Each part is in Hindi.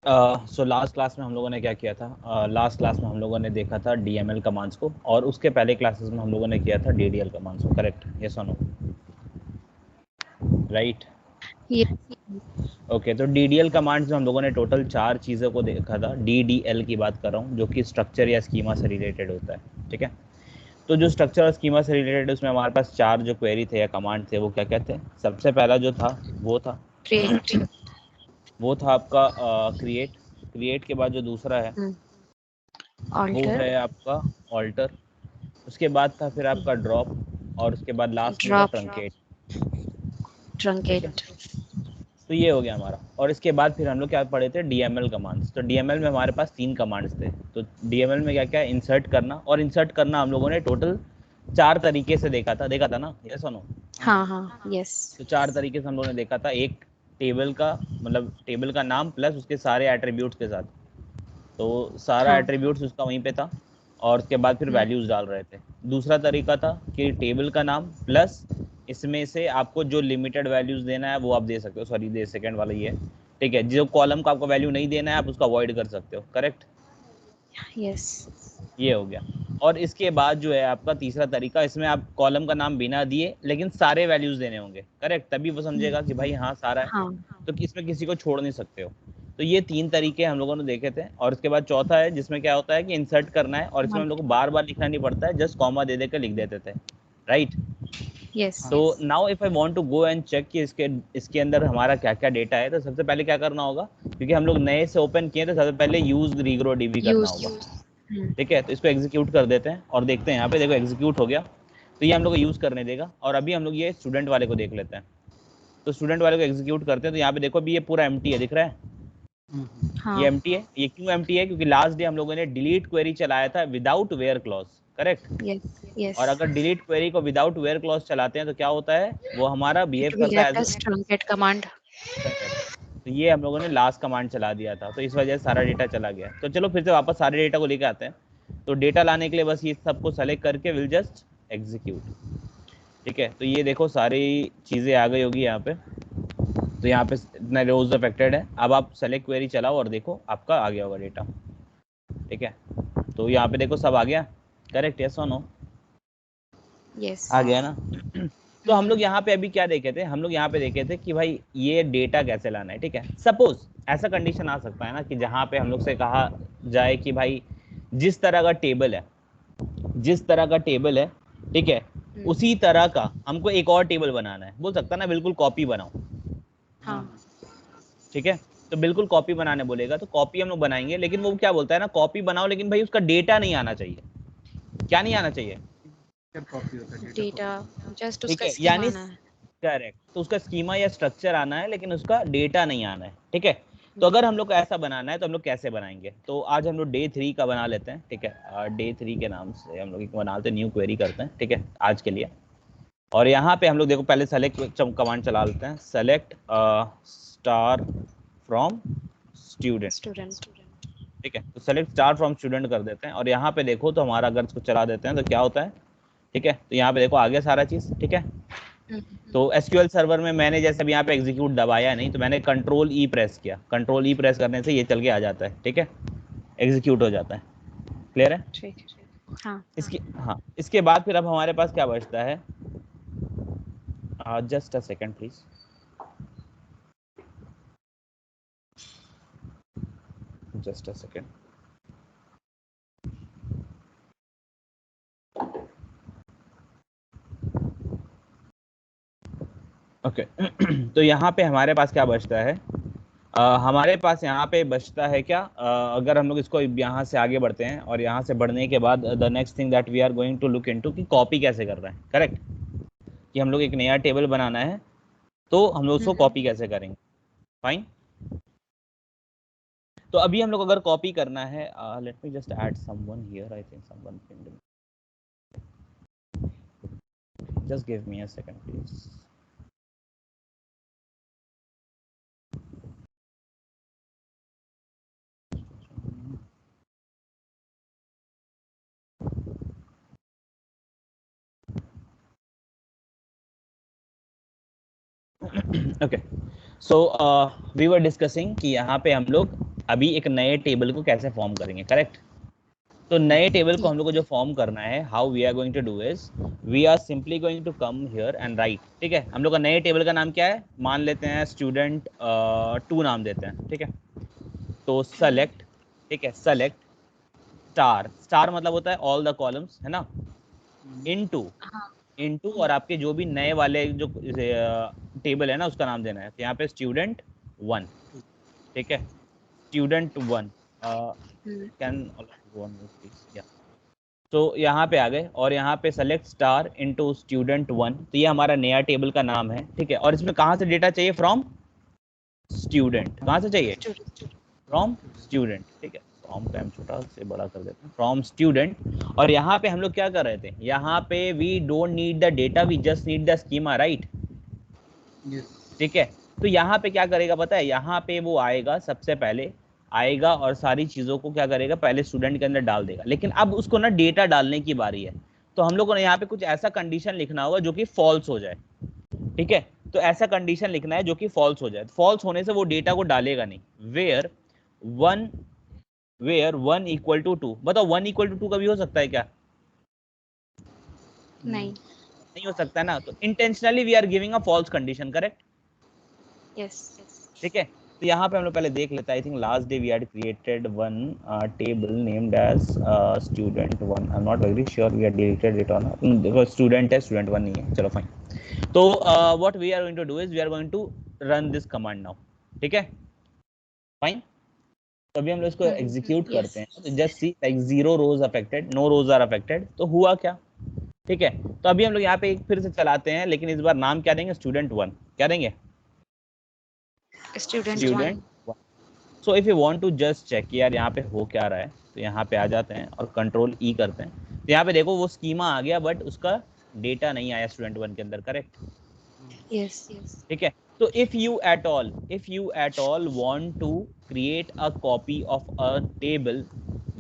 सो लास्ट क्लास में हम लोगों ने क्या किया था? लास्ट क्लास में हम लोगों ने देखा था DML कमांड्स को, और उसके पहले क्लासेस में हम लोगों ने किया था DDL कमांड्स को। करेक्ट? यस और नो? राइट? ओके, तो DDL कमांड्स में हम लोगों ने टोटल 4 चीज़ों को देखा था। DDL की बात कर रहा हूँ, जो कि स्ट्रक्चर या स्कीमा से रिलेटेड होता है। ठीक है? तो जो स्ट्रक्चर और स्कीमा से रिलेटेड है, उसमें हमारे पास 4 जो क्वेरी थे या कमांड थे, वो क्या क्या थे? सबसे पहला जो था वो था क्रिएट, वो था आपका क्रिएट। क्रिएट के बाद जो दूसरा है वो है आपका ऑल्टर। उसके बाद था फिर आपका ड्रॉप, और उसके बाद लास्ट में था ट्रंकेट। ट्रंकेट। तो ये हो गया हमारा। और इसके बाद फिर हम लोग क्या पढ़े थे? DML commands. तो DML में हमारे पास 3 कमांड्स थे। तो DML में क्या क्या? इंसर्ट करना, और इंसर्ट करना हम लोगों ने टोटल 4 तरीके से देखा था ना? यस और नो? हाँ हाँ, यस। तो 4 तरीके से हम लोगों ने देखा था। एक टेबल का, मतलब टेबल का नाम प्लस उसके सारे एट्रीब्यूट्स के साथ। तो सारा हाँ। एट्रीब्यूट्स उसका वहीं पे था, और उसके बाद फिर वैल्यूज डाल रहे थे। दूसरा तरीका था कि टेबल का नाम प्लस इसमें से आपको जो लिमिटेड वैल्यूज देना है वो आप दे सकते हो। सॉरी, दे सेकंड वाला ये है। ठीक है? जो कॉलम का आपको वैल्यू नहीं देना है, आप उसका अवॉइड कर सकते हो। करेक्ट? यस। ये हो गया। और इसके बाद जो है आपका तीसरा तरीका, इसमें आप कॉलम का नाम बिना दिए लेकिन सारे वैल्यूज देने होंगे। करेक्ट? तभी वो समझेगा कि भाई हाँ सारा है। हाँ। तो इसमें किसी को छोड़ नहीं सकते हो। तो ये 3 तरीके हम लोगों ने देखे थे। और उसके बाद चौथा है, जिसमें क्या होता है कि इंसर्ट करना है, और इसमें हम लोग को बार बार लिखना नहीं पड़ता है, जस्ट कॉमा दे देकर लिख देते थे। राइट? यस। तो now if I want to go and check कि इसके अंदर हमारा क्या क्या डेटा है, तो सबसे पहले क्या करना होगा? क्योंकि हम लोग नए से ओपन किए, तो सबसे पहले यूज रिग्रो डीबी करना यूज। होगा। ठीक है? तो इसको एग्जीक्यूट कर देते हैं और देखते हैं। यहाँ पे देखो एग्जीक्यूट हो गया, तो ये हम लोग को यूज़ करने देगा। और अभी हम लोग ये स्टूडेंट वाले को देख लेते हैं। तो स्टूडेंट वाले को एग्जीक्यूट करते हैं, तो यहाँ पे देखो अभी ये पूरा एम्प्टी है, दिख रहा है? ये हाँ। एम्प्टी है। ये क्यों एम्प्टी है? क्योंकि लास्ट डे हम लोगों ने डिलीट क्वेरी चलाया था without where clause. Correct? Yes. Yes. और अगर डिलीट क्वेरी को विदाउट वेयर क्लॉज चलाते हैं तो क्या होता है? वो हमारा बिहेव इट विल करता है get as us truncate command. Correct. तो ये हम लोगों ने लास्ट कमांड चला दिया था, तो इस वजह से सारा डेटा चला गया। तो चलो फिर से वापस सारे डेटा को लेके आते हैं। तो डेटा लाने के लिए बस ये सबको सेलेक्ट करके विल जस्ट एग्जीक्यूट। ठीक है? तो ये देखो सारी चीज़ें आ गई होगी यहाँ पे। तो यहाँ पे इतना रोज अफेक्टेड है। अब आप सेलेक्ट क्वेरी चलाओ और देखो आपका आ गया होगा डेटा। ठीक है? तो यहाँ पे देखो सब आ गया। करेक्ट? यस और नो? यस। आ गया ना? तो हम लोग यहाँ पे अभी क्या देखे थे? हम लोग यहाँ पे देखे थे कि भाई ये डेटा कैसे लाना है। ठीक है? सपोज ऐसा कंडीशन आ सकता है ना कि जहाँ पे हम लोग से कहा जाए कि भाई जिस तरह का टेबल है, जिस तरह का टेबल है, ठीक है, उसी तरह का हमको एक और टेबल बनाना है। बोल सकता है ना बिल्कुल कॉपी बनाओ। हाँ। ठीक है? तो बिल्कुल कॉपी बनाने बोलेगा, तो कॉपी हम लोग बनाएंगे। लेकिन वो क्या बोलता है ना, कॉपी बनाओ लेकिन भाई उसका डेटा नहीं आना चाहिए। क्या नहीं आना चाहिए? डेटा, जस्ट ठीक उसका है? स्कीमा यानी आना है। करेक्ट, तो उसका स्कीमा या स्ट्रक्चर आना है लेकिन उसका डेटा नहीं आना है। ठीक है? तो अगर हम लोग को ऐसा बनाना है तो हम लोग कैसे बनाएंगे? तो आज हम लोग डे 3 का बना लेते हैं। ठीक है? डे 3 के नाम से हम लोग एक बनाते हैं, न्यू क्वेरी करते हैं। ठीक है? आज के लिए। और यहाँ पे हम लोग देखो पहले सेलेक्ट कमांड चला लेते हैं। Select star from student. Student. ठीक है? तो सेलेक्ट स्टार फ्रॉम स्टूडेंट कर देते हैं। और यहाँ पे देखो तो हमारा अगर इसको चला देते हैं तो क्या होता है? ठीक है? तो यहाँ पे देखो आ गया सारा चीज़। ठीक है? तो एसक्यूएल सर्वर में मैंने जैसे अभी यहाँ पे एग्जीक्यूट दबाया नहीं, तो मैंने कंट्रोल ई प्रेस किया। कंट्रोल ई प्रेस करने से ये चल के आ जाता है। ठीक है? एग्जीक्यूट हो जाता है। क्लियर है? ठीक। हाँ। इसकी हाँ, इसके बाद फिर अब हमारे पास क्या बचता है? Just a second please. Just a second. Okay. तो यहाँ पे हमारे पास क्या बचता है? हमारे पास यहाँ पे बचता है क्या? अगर हम लोग इसको यहाँ से आगे बढ़ते हैं, और यहाँ से बढ़ने के बाद the next thing that we are going to look into कि कॉपी कैसे कर रहे हैं। करेक्ट? कि हम लोग एक नया टेबल बनाना है, तो हम लोग उसको कॉपी कैसे करेंगे। फाइन। तो अभी हम लोग अगर कॉपी करना है, let me just add someone here. I think someone pinged me. Just give me a second please. Okay, so we were discussing कि यहाँ पे हम लोग अभी एक नए टेबल को कैसे फॉर्म करेंगे, करेक्ट। तो नए टेबल को हम लोग को जो फॉर्म करना है, how we are going to do is we are simply going to come here and write, ठीक है। हम लोग का नए टेबल का नाम क्या है, मान लेते हैं स्टूडेंट 2 नाम देते हैं, ठीक है। तो सेलेक्ट, ठीक है, सेलेक्ट स्टार, स्टार मतलब होता है ऑल द कॉलम्स, है ना, इनटू, इनटू और आपके जो भी नए वाले जो टेबल है ना उसका नाम देना है। तो यहाँ पे स्टूडेंट 1, ठीक है, स्टूडेंट 1 कैन तो यहाँ पे आ गए और यहाँ पे सेलेक्ट स्टार इनटू स्टूडेंट 1। तो ये हमारा नया टेबल का नाम है, ठीक है। और इसमें कहाँ से डेटा चाहिए, फ्रॉम स्टूडेंट, कहाँ से चाहिए, फ्रॉम स्टूडेंट, ठीक है। फ्रॉम का हम छोटा से बड़ा कर देते हैं, फ्रॉम स्टूडेंट। और यहाँ पे हम लोग क्या कर रहे थे, यहाँ पे we don't need the data, we just need the schema, right, ठीक है। तो यहाँ पे क्या करेगा पता है, यहाँ पे वो आएगा, सबसे पहले आएगा और सारी चीज़ों को क्या करेगा, पहले स्टूडेंट के अंदर डाल देगा। लेकिन अब उसको ना डेटा डालने की बारी है, तो हम लोग को ना यहाँ पे कुछ ऐसा कंडीशन लिखना होगा जो कि फॉल्स हो जाए, ठीक है। तो ऐसा कंडीशन लिखना है जो कि फॉल्स हो जाए। फॉल्स होने से वो डेटा को डालेगा नहीं। वेयर वन इक्वल टू 2, बताओ 1 इक्वल टू 2 कभी हो सकता है क्या, नहीं हो सकता ना। तो intentionally we are giving a false condition, correct, yes, ठीक है। तो यहाँ पे हम लोग पहले देख लेते हैं। I think last day we had created one table named as student 1, I am not very sure we had deleted it और नॉट। देखो स्टूडेंट है, स्टूडेंट 1 नहीं है, चलो फाइन। तो what we are going to do is we are going to run this command now, ठीक है, फाइन। तो अभी हम लोग इसको एग्जीक्यूट करते हैं। तो just see like 0 rows affected, no rows are affected. तो हुआ क्या, ठीक है। तो अभी हम लोग यहाँ पे एक फिर से चलाते हैं, लेकिन इस बार नाम क्या देंगे, स्टूडेंट 1, क्या देंगे, student 1। So if you want to just check यार यहाँ पे हो क्या रहा है, तो यहाँ पे आ जाते हैं और कंट्रोल ई करते हैं। तो यहाँ पे देखो वो स्कीमा आ गया, बट उसका डेटा नहीं आया स्टूडेंट 1 के अंदर, करेक्ट, यस, ठीक है। तो if you at all want to create a copy of a table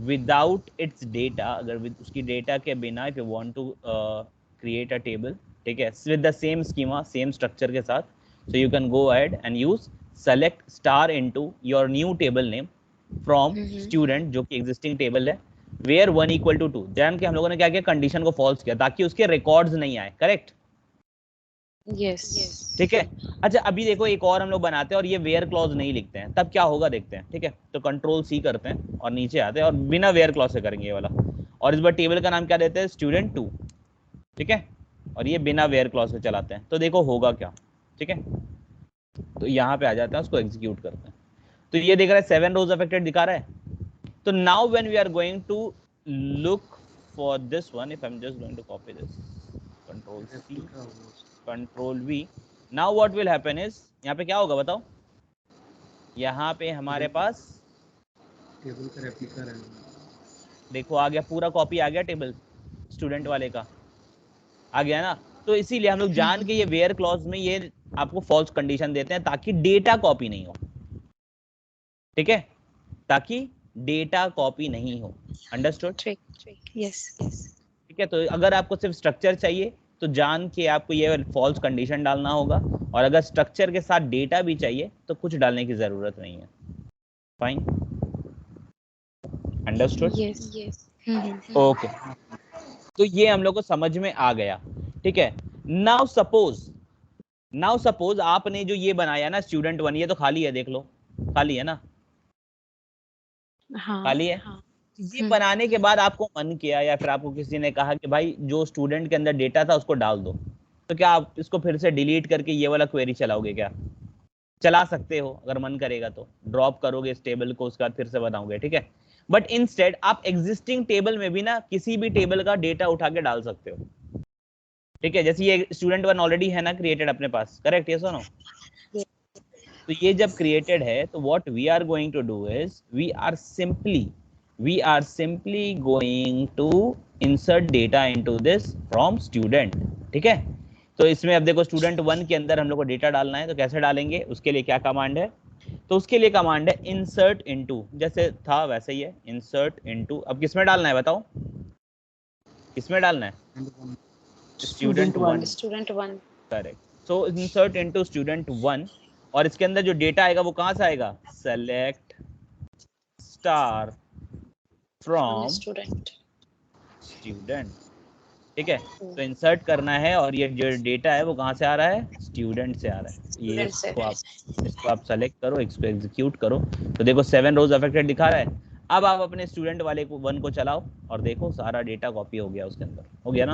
without its data, अगर उसकी डेटा के बिना if you want to create a table, ठीक है, with the same schema, same structure के साथ, so you can go ahead and use select star into your new table name from student, जो कि existing table है, where 1 equal to 2। जान के हम लोगों ने क्या किया, कंडीशन को फॉल्स किया ताकि उसके रिकॉर्ड्स नहीं आए, करेक्ट, यस, ठीक है। अच्छा अभी देखो एक और हम लोग बनाते हैं और ये वेयर क्लॉज नहीं लिखते हैं, तब क्या होगा देखते हैं, ठीक है। तो कंट्रोल सी करते हैं और नीचे आते हैं और बिना वेयर क्लॉज से करेंगे ये वाला। और इस बार टेबल का नाम क्या देते हैं, स्टूडेंट 2, ठीक है। और ये बिना वेयर क्लॉज से चलाते हैं, तो देखो होगा क्या, ठीक है। तो यहाँ पे आ जाता है, उसको एग्जीक्यूट करते हैं। तो ये देख रहा है 7 रोज अफेक्टेड दिखा रहा है। तो now when we are going to look for this one, if I am just going to copy this, control C, control V, now what will happen is, यहाँ पे क्या होगा बताओ, यहाँ पे हमारे पास टेबल का रेप्लिका है, देखो आ गया, पूरा कॉपी आ गया टेबल स्टूडेंट वाले का, आ गया ना। तो इसीलिए हम लोग जान के ये वेयर क्लॉज में ये आपको फॉल्स कंडीशन देते हैं ताकि डेटा कॉपी नहीं हो, ठीक है, ताकि डेटा कॉपी नहीं हो, अंडरस्टूड, यस, ठीक है। तो अगर आपको सिर्फ स्ट्रक्चर चाहिए तो जान के आपको ये फॉल्स कंडीशन डालना होगा, और अगर स्ट्रक्चर के साथ डेटा भी चाहिए तो कुछ डालने की जरूरत नहीं है, फाइन, अंडरस्टूड, यस, ओके। तो ये हम लोग को समझ में आ गया, ठीक है। नाउ सपोज आपने जो ये बनाया ना स्टूडेंट 1, ये तो खाली है, देख लो खाली है ना, खाली है। ये बनाने के बाद आपको मन किया या फिर आपको किसी ने कहा कि भाई जो स्टूडेंट के अंदर डेटा था उसको डाल दो, तो क्या आप इसको फिर से डिलीट करके ये वाला क्वेरी चलाओगे क्या, चला सकते हो अगर मन करेगा, तो ड्रॉप करोगे इस टेबल को, उसके बाद फिर से बनाओगे, ठीक है। बट इंस्टेड आप एग्जिस्टिंग टेबल में भी ना किसी भी टेबल का डेटा उठा के डाल सकते हो, ठीक है। जैसे ये स्टूडेंट 1 ऑलरेडी है ना क्रिएटेड अपने पास, करेक्ट, ये सुनो। तो ये जब क्रिएटेड है तो what we are going to do is we are simply going to insert data into this from student, ठीक है। तो इसमें अब देखो स्टूडेंट 1 के अंदर हम लोग को डेटा डालना है, तो कैसे डालेंगे, उसके लिए क्या कमांड है, तो उसके लिए कमांड है इंसर्ट इनटू, जैसे था वैसे ही है, इंसर्ट इनटू। अब किसमें डालना है बताओ, किसमें डालना है, स्टूडेंट 1, करेक्ट। सो इंसर्ट इनटू स्टूडेंट 1, और इसके अंदर जो डेटा आएगा वो कहां से आएगा, select star from student. Student. ठीक है, तो इंसर्ट करना है और ये जो डेटा है वो कहाँ से आ रहा है, स्टूडेंट से आ रहा है। ये इसको आप सेलेक्ट करो, इसको एग्जीक्यूट करो, तो देखो 7 रोज अफेक्टेड दिखा रहा है। अब आप अपने स्टूडेंट वाले को 1 को चलाओ और देखो सारा डेटा कॉपी हो गया उसके अंदर, हो गया ना।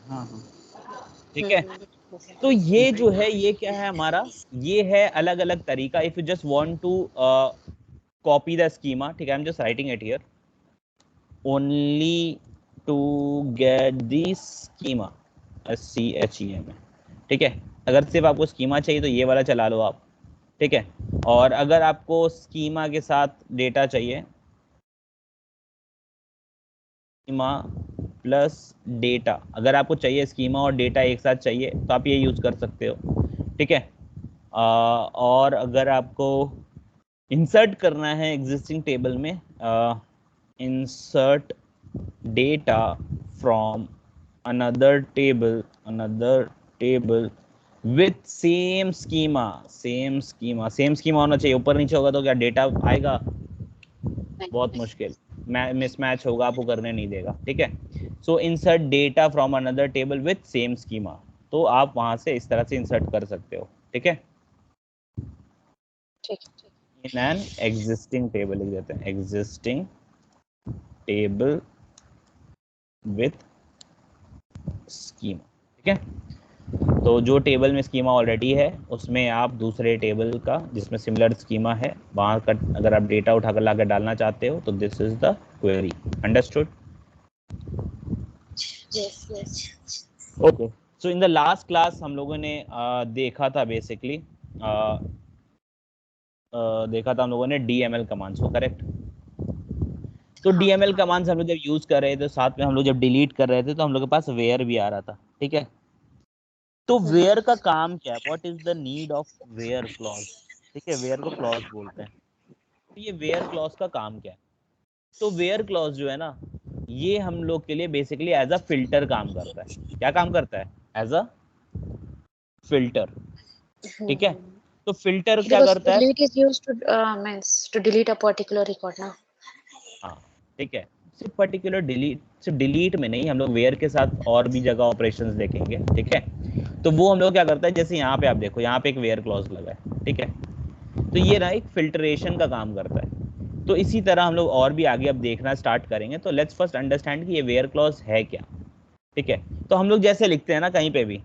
हाँ हाँ ठीक है, तो ये जो है ये क्या है हमारा, ये है अलग अलग तरीका। If you just want to copy the schema, ठीक है, I am just writing it here only to get the schema, SCHEMA। ठीक है, अगर सिर्फ आपको स्कीमा चाहिए तो ये वाला चला लो आप। ठीक है, और अगर आपको स्कीमा के साथ डेटा चाहिए, स्कीमा प्लस डेटा, अगर आपको चाहिए स्कीमा और डेटा एक साथ चाहिए तो आप ये यूज कर सकते हो। ठीक है, और अगर आपको इंसर्ट करना है एग्जिस्टिंग टेबल में, insert data from another table with same schema होना चाहिए। ऊपर नीचे होगा तो क्या डेटा आएगा, बहुत मुश्किल, मिसमैच होगा, आपको करने नहीं देगा। ठीक है, so insert data from another table with same schema, तो आप वहां से इस तरह से इंसर्ट कर सकते हो। ठीक है, इन एन एग्जिस्टिंग टेबल लिख देते हैं, एग्जिस्टिंग टेबल विथ स्कीमा। ठीक है, तो जो टेबल में स्कीमा ऑलरेडी है उसमें आप दूसरे टेबल का जिसमें सिमिलर स्कीमा है वहां का अगर आप डेटा उठाकर लाकर डालना चाहते हो तो this is the query. Understood? Okay, so in the last class हम लोगों ने देखा था बेसिकली देखा था हम लोगों ने DML कमांड्स को, करेक्ट? तो DML कमांड्स हम लोग जब यूज कर रहे थे, साथ में हम लोग जब डिलीट कर रहे थे तो हम लोग के पास वेयर भी आ रहा था। ठीक है, तो वेयर का काम क्या है, what is the need of where clause? ठीक है, वेयर को क्लॉज बोलते हैं। तो ये वेयर क्लॉज का काम क्या है? तो वेयर क्लॉज जो है ना, ये हम लोग के लिए बेसिकली एज अ फिल्टर काम करता है। क्या काम करता है? As a filter. ठीक है, तो फिल्टर क्या करता है? Delete is used to means to delete a particular record ना। हाँ, ठीक है, सिर्फ पर्टिकुलर डिलीट, सिर्फ डिलीट में नहीं, हम लोग वेयर के साथ और भी जगह ऑपरेशंस देखेंगे। ठीक है, तो वो हम लोग क्या करता है, जैसे यहाँ पे आप देखो, यहाँ पे एक वेयर क्लॉज लगा है। ठीक है, तो ये ना एक फिल्ट्रेशन का काम करता है। तो इसी तरह हम लोग और भी आगे अब देखना स्टार्ट करेंगे। तो लेट्स फर्स्ट अंडरस्टैंड कि ये वेयर क्लॉज है क्या। ठीक है, तो हम लोग जैसे लिखते हैं ना कहीं पे भी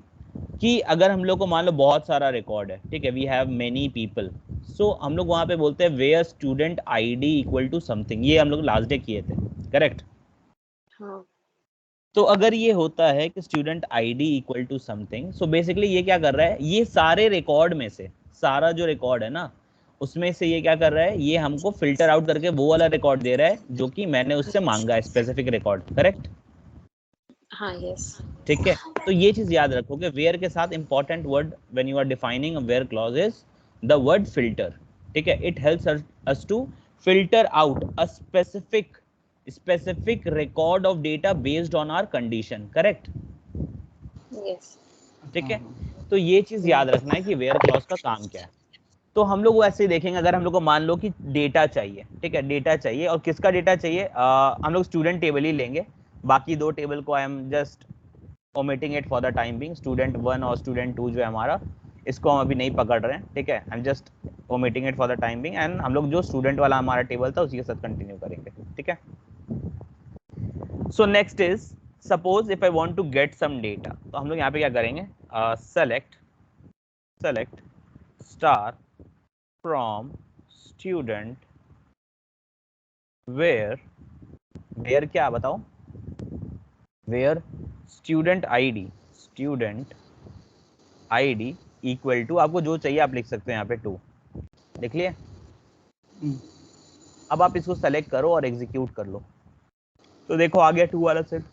कि अगर हम लोग को मान लो बहुत सारा रिकॉर्ड है, ठीक है, we have many people, so हम लोग वहां पे बोलते हैं where student ID equal to something. ये हम लोग लास्ट डे किए थे, करेक्ट? तो अगर ये होता है कि student ID equal to something, so basically ये क्या कर रहा है, ये सारे रिकॉर्ड में से सारा जो रिकॉर्ड है ना उसमें से ये क्या कर रहा है, ये हमको फिल्टर आउट करके वो वाला रिकॉर्ड दे रहा है जो कि मैंने उससे मांगा है, स्पेसिफिक रिकॉर्ड, करेक्ट? हाँ, यस। ठीक है, तो ये चीज याद रखो कि वेयर के साथ important word when you are defining a where clause is the word filter. ठीक है, it helps us to filter out a specific record of data based on our condition, correct? Yes. ठीक है, तो ये चीज याद रखना है कि वेयर क्लॉज का काम क्या है। तो हम लोग वैसे ही देखेंगे, अगर हम लोग को मान लो कि डेटा चाहिए, ठीक है, डेटा चाहिए, और किसका डेटा चाहिए, हम लोग स्टूडेंट टेबल ही लेंगे, बाकी दो टेबल को आई am just omitting it for the time being, student 1 और student 2 जो है हमारा, इसको हम अभी नहीं पकड़ रहे हैं। ठीक है, I am just omitting it for the time being, and हम लोग जो स्टूडेंट वाला हमारा टेबल था उसी के साथ कंटिन्यू करेंगे। ठीक है, so next is suppose if I want to get some data, तो हम लोग यहाँ पे क्या करेंगे, select star from student where क्या बताओ, where student ID equal to, आपको जो चाहिए आप लिख सकते हैं यहाँ पे 2, लिख लिए? अब आप इसको सेलेक्ट करो और एग्जीक्यूट कर लो, तो देखो आ गया 2 वाला सेट।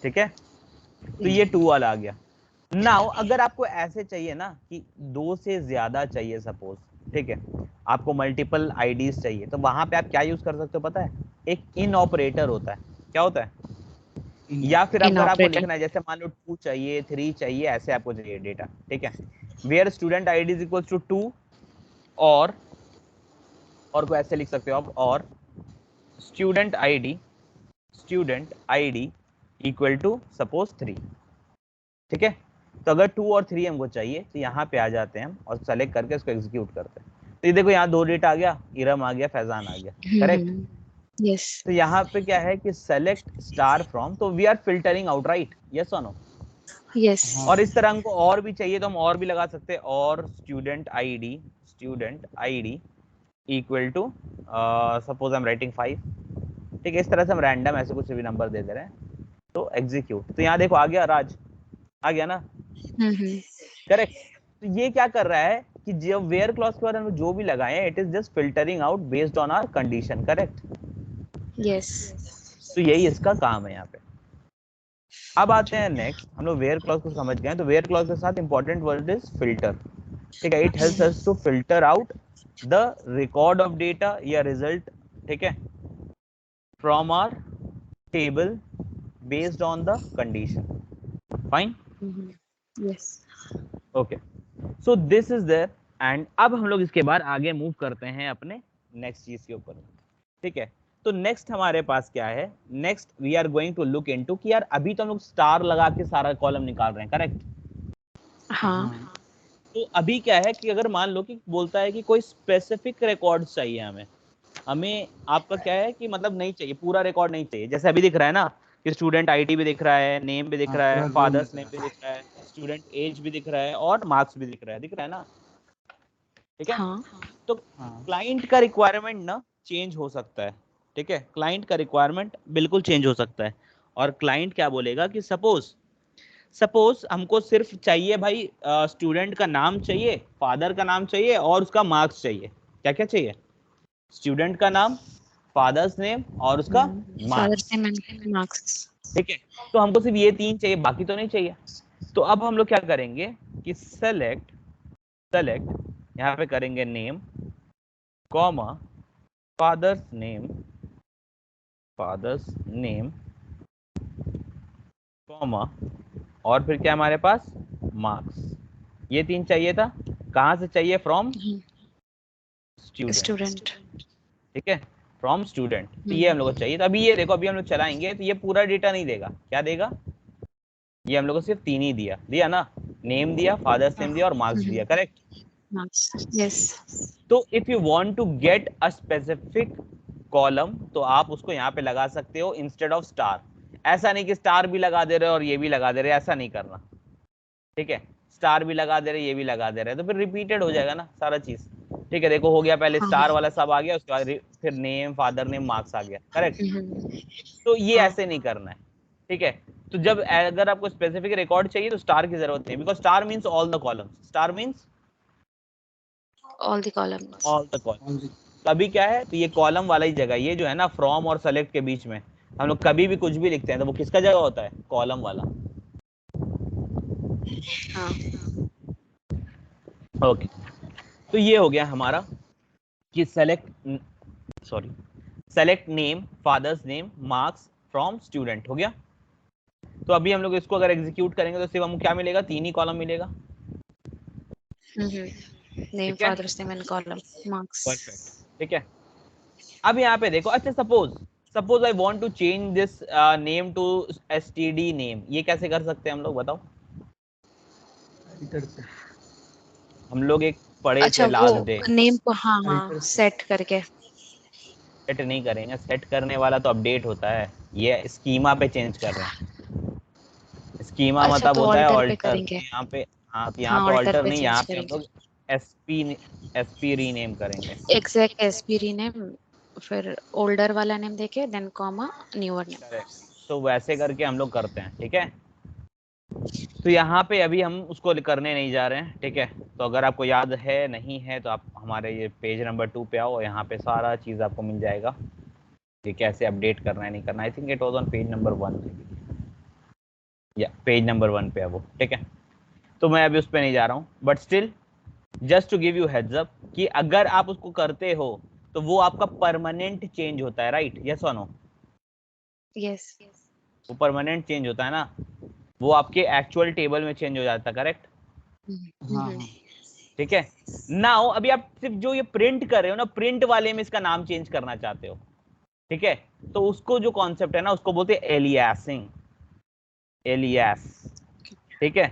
ठीक है, तो ये 2 वाला आ गया। नाउ अगर आपको ऐसे चाहिए ना कि 2 से ज्यादा चाहिए सपोज, ठीक है, आपको मल्टीपल IDs चाहिए, तो वहां पे आप क्या यूज कर सकते हो पता है, एक इन ऑपरेटर होता है। क्या होता है? या फिर अगर आपको लिखना है जैसे मान लो 2 चाहिए, 3 चाहिए, ऐसे आपको चाहिए डेटा। ठीक है, where student ID is equal to 2, और को ऐसे लिख सकते हो आप, और student ID equal to suppose 3, ठीक है। तो अगर 2 और 3 हमको चाहिए तो यहाँ पे आ जाते हैं हम और सेलेक्ट करके इसको एग्जीक्यूट करते हैं। तो ये देखो यहाँ 2 डेटा आ गया, इरम आ गया, फैजान आ गया, करेक्ट। Yes. तो यहाँ पे क्या है कि सेलेक्ट स्टार फ्रॉम, तो we are filtering out, right, yes और नो। Yes. और इस तरह हमको और भी चाहिए तो हम और भी लगा सकते हैं, और student ID equal to suppose I am writing 5, ठीक है। इस तरह से हम रैंडम ऐसे कुछ भी नंबर दे दे रहे हैं, तो एग्जीक्यूट। तो यहाँ देखो आ गया, राज आ गया ना, करेक्ट। तो ये क्या कर रहा है कि जब वेयर क्लॉज के बाद हम जो भी लगाए, it is just filtering out based on our condition, correct. Yes. तो यही इसका काम है यहाँ पे। अब आते हैं नेक्स्ट, हम लोग वेयर क्लॉज को समझ गए, तो वेयर क्लॉज के साथ इंपॉर्टेंट वर्ड इज फिल्टर, ठीक है। It helps us to filter out the record of data या रिजल्ट, ठीक है, from our table based on the condition, fine, Yes. Okay. So this is there, and अब हम लोग इसके बाद आगे मूव करते हैं अपने नेक्स्ट चीज के ऊपर, ठीक है। तो नेक्स्ट हमारे पास क्या है, next we are going to look into कि यार अभी तो हम लोग स्टार लगा के सारा कॉलम निकाल रहे हैं, करेक्ट। हाँ. तो अभी क्या है कि अगर मान लो कि बोलता है कि कोई स्पेसिफिक रिकॉर्ड चाहिए हमें आपका क्या है कि मतलब नहीं चाहिए, पूरा रिकॉर्ड नहीं चाहिए। जैसे अभी दिख रहा है ना कि स्टूडेंट आईडी भी दिख रहा है, नेम भी दिख रहा है, फादर्स नेम भी दिख रहा है, स्टूडेंट एज भी दिख रहा है और मार्क्स भी दिख रहा है ना, ठीक है। हाँ. तो क्लाइंट का रिक्वायरमेंट ना चेंज हो सकता है, ठीक है। क्लाइंट का रिक्वायरमेंट बिल्कुल चेंज हो सकता है, और क्लाइंट क्या बोलेगा कि सपोज हमको सिर्फ चाहिए भाई, स्टूडेंट का नाम चाहिए, फादर का नाम चाहिए और उसका मार्क्स चाहिए। क्या क्या चाहिए? स्टूडेंट का नाम, फादर्स नेम और उसका Father's marks, name and marks. ठीक है। तो हमको सिर्फ ये 3 चाहिए, बाकी तो नहीं चाहिए। तो अब हम लोग क्या करेंगे कि सेलेक्ट यहाँ पे करेंगे name comma father's name comma और फिर क्या हमारे पास मार्क्स। ये 3 चाहिए था, कहाँ से चाहिए? From student, Student. ठीक है, फ्रॉम स्टूडेंट। तो ये हम लोग को चाहिए। तो अभी ये देखो, अभी हम लोग चलाएंगे तो ये पूरा डेटा नहीं देगा। क्या देगा? ये हम लोग को सिर्फ 3 ही दिया ना, नेम दिया, फादर्स नेम दिया और मार्क्स दिया, करेक्ट। Marks. Yes. तो if you want to get a specific column तो आप उसको यहाँ पे लगा सकते हो इंस्टेड ऑफ स्टार। ऐसा नहीं कि स्टार भी लगा दे रहे हो और ये भी लगा दे रहे, ऐसा नहीं करना, ठीक है। स्टार भी लगा दे रहे, ये भी लगा दे रहे, तो फिर रिपीटेड हो जाएगा ना सारा चीज, ठीक है। देखो हो गया, पहले स्टार वाला सब आ गया, उसके बाद फिर नेम, फादर नेम, मार्क्स आ गया, करेक्ट। तो ये ऐसे नहीं करना है, ठीक है। तो जब अगर आपको स्पेसिफिक रिकॉर्ड चाहिए तो स्टार की जरूरत नहीं, because star means all the columns, star means All the columns. All the columns. तो अभी क्या है, तो ये कॉलम वाला ही जगह, ये जो है ना फ्रॉम और सेलेक्ट के बीच में हम लोग कभी भी कुछ भी लिखते हैं तो वो किसका जगह होता है? कॉलम वाला, हाँ. ओके। तो ये हो गया हमारा कि select name, father's name, marks from student हो गया। तो अभी हम लोग इसको अगर एग्जीक्यूट करेंगे तो सिर्फ हमको क्या मिलेगा? 3 ही कॉलम मिलेगा, Name, ठीक है, father's name and column. Marks. Perfect, ठीक है। अब यहाँ पे देखो, अच्छा suppose I want to change this name to STD name, ये कैसे कर सकते हैं हम लोग, बताओ। हम लोग एक पढ़े अच्छा थे लास्ट वो डे, नेम को हाँ सेट करके. सेट नहीं करेंगे, सेट करने वाला तो अपडेट होता है, ये स्कीमा पे चेंज कर रहे हैं। स्कीमा अच्छा मतलब तो होता है ऑल्टर पे ऑल्टर, करेंगे. यहाँ पे, हाँ तो यहाँ हाँ पे ऑल्टर ऑल्टर पे नहीं, चेंज यहाँ पे हम करेंगे. लोग एसपी रीनेम करेंगे, एग्जैक्ट एसपी नेम, फिर ओल्डर वाला नेम देके then comma newer name. Correct. तो वैसे करके हम लोग करते हैं, ठीक है। तो यहाँ पे अभी हम उसको करने नहीं जा रहे हैं, ठीक है। तो अगर आपको याद है नहीं है तो आप हमारे ये पेज नंबर 2 पे आओ, यहाँ पे सारा चीज़ आपको मिल जाएगा कि कैसे अपडेट करना है नहीं करना। I think it was on page number 1 या पेज नंबर 1 पे है वो, ठीक है। तो मैं अभी उस पर नहीं जा रहा हूँ, but still just to give you heads up कि अगर आप उसको करते हो तो वो आपका परमानेंट चेंज होता है, राइट, यस और नो? यस. वो परमानेंट चेंज होता है ना, वो आपके एक्चुअल टेबल में चेंज हो जाता है, करेक्ट, ठीक है। नाउ अभी आप सिर्फ जो ये प्रिंट कर रहे हो ना, प्रिंट वाले में इसका नाम चेंज करना चाहते हो, ठीक है, तो उसको जो कॉन्सेप्ट है ना उसको बोलते हैं एलियासिंग, एलियास, ठीक है,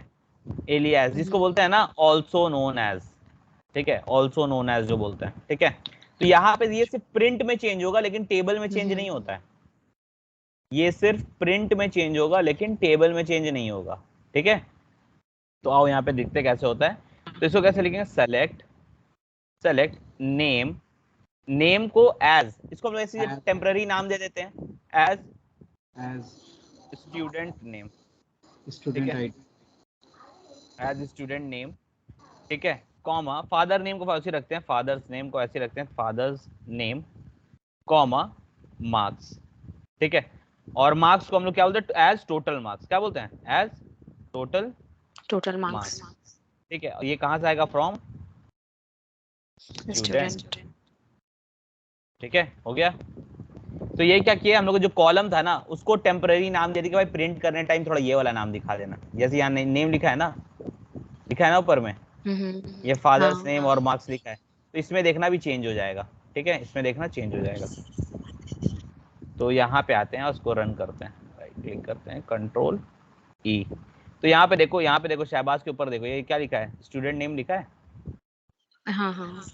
एलियास जिसको बोलते हैं ना ऑल्सो नोन एज, ठीक है, ऑल्सो नोन एज जो बोलते हैं, ठीक है। तो यहाँ पे ये सिर्फ प्रिंट में चेंज होगा लेकिन टेबल में चेंज नहीं होता है, ये सिर्फ प्रिंट में चेंज होगा लेकिन टेबल में चेंज नहीं होगा, ठीक है। तो आओ यहाँ पे देखते कैसे होता है। तो इसको कैसे लिखेंगे, सेलेक्ट, सेलेक्ट नेम, नेम को एज, इसको हम लोग ऐसे टेम्पररी नाम दे देते हैं, as student name, student ID, as student name, ठीक है, कॉमा फादर नेम को ऐसे रखते हैं, फादर्स नेम को ऐसे रखते हैं, फादर्स नेम, कॉमा मार्क्स, ठीक है। और मार्क्स को हम लोग क्या बोलते हैं, एज टोटल मार्क्स, क्या बोलते हैं, एज टोटल मार्क्स, ठीक है। ये कहां से आएगा, फ्रॉम स्टूडेंट, ठीक है, हो गया। तो ये क्या किया हम लोग, जो कॉलम था ना उसको टेम्पररी नाम दे दिया कि भाई प्रिंट करने टाइम थोड़ा ये वाला नाम दिखा देना, जैसे यहाँ नेम लिखा है ना, लिखा है ना ऊपर में, ये फादर्स नेम और मार्क्स लिखा है, तो इसमें देखना भी चेंज हो जाएगा, ठीक है, इसमें देखना चेंज हो जाएगा। तो यहाँ पे आते हैं और उसको रन करते हैं, राइट क्लिक करते हैं, कंट्रोल ई। तो यहाँ पे देखो, यहाँ पे देखो शहबाज के ऊपर देखो ये क्या लिखा है, स्टूडेंट नेम लिखा है।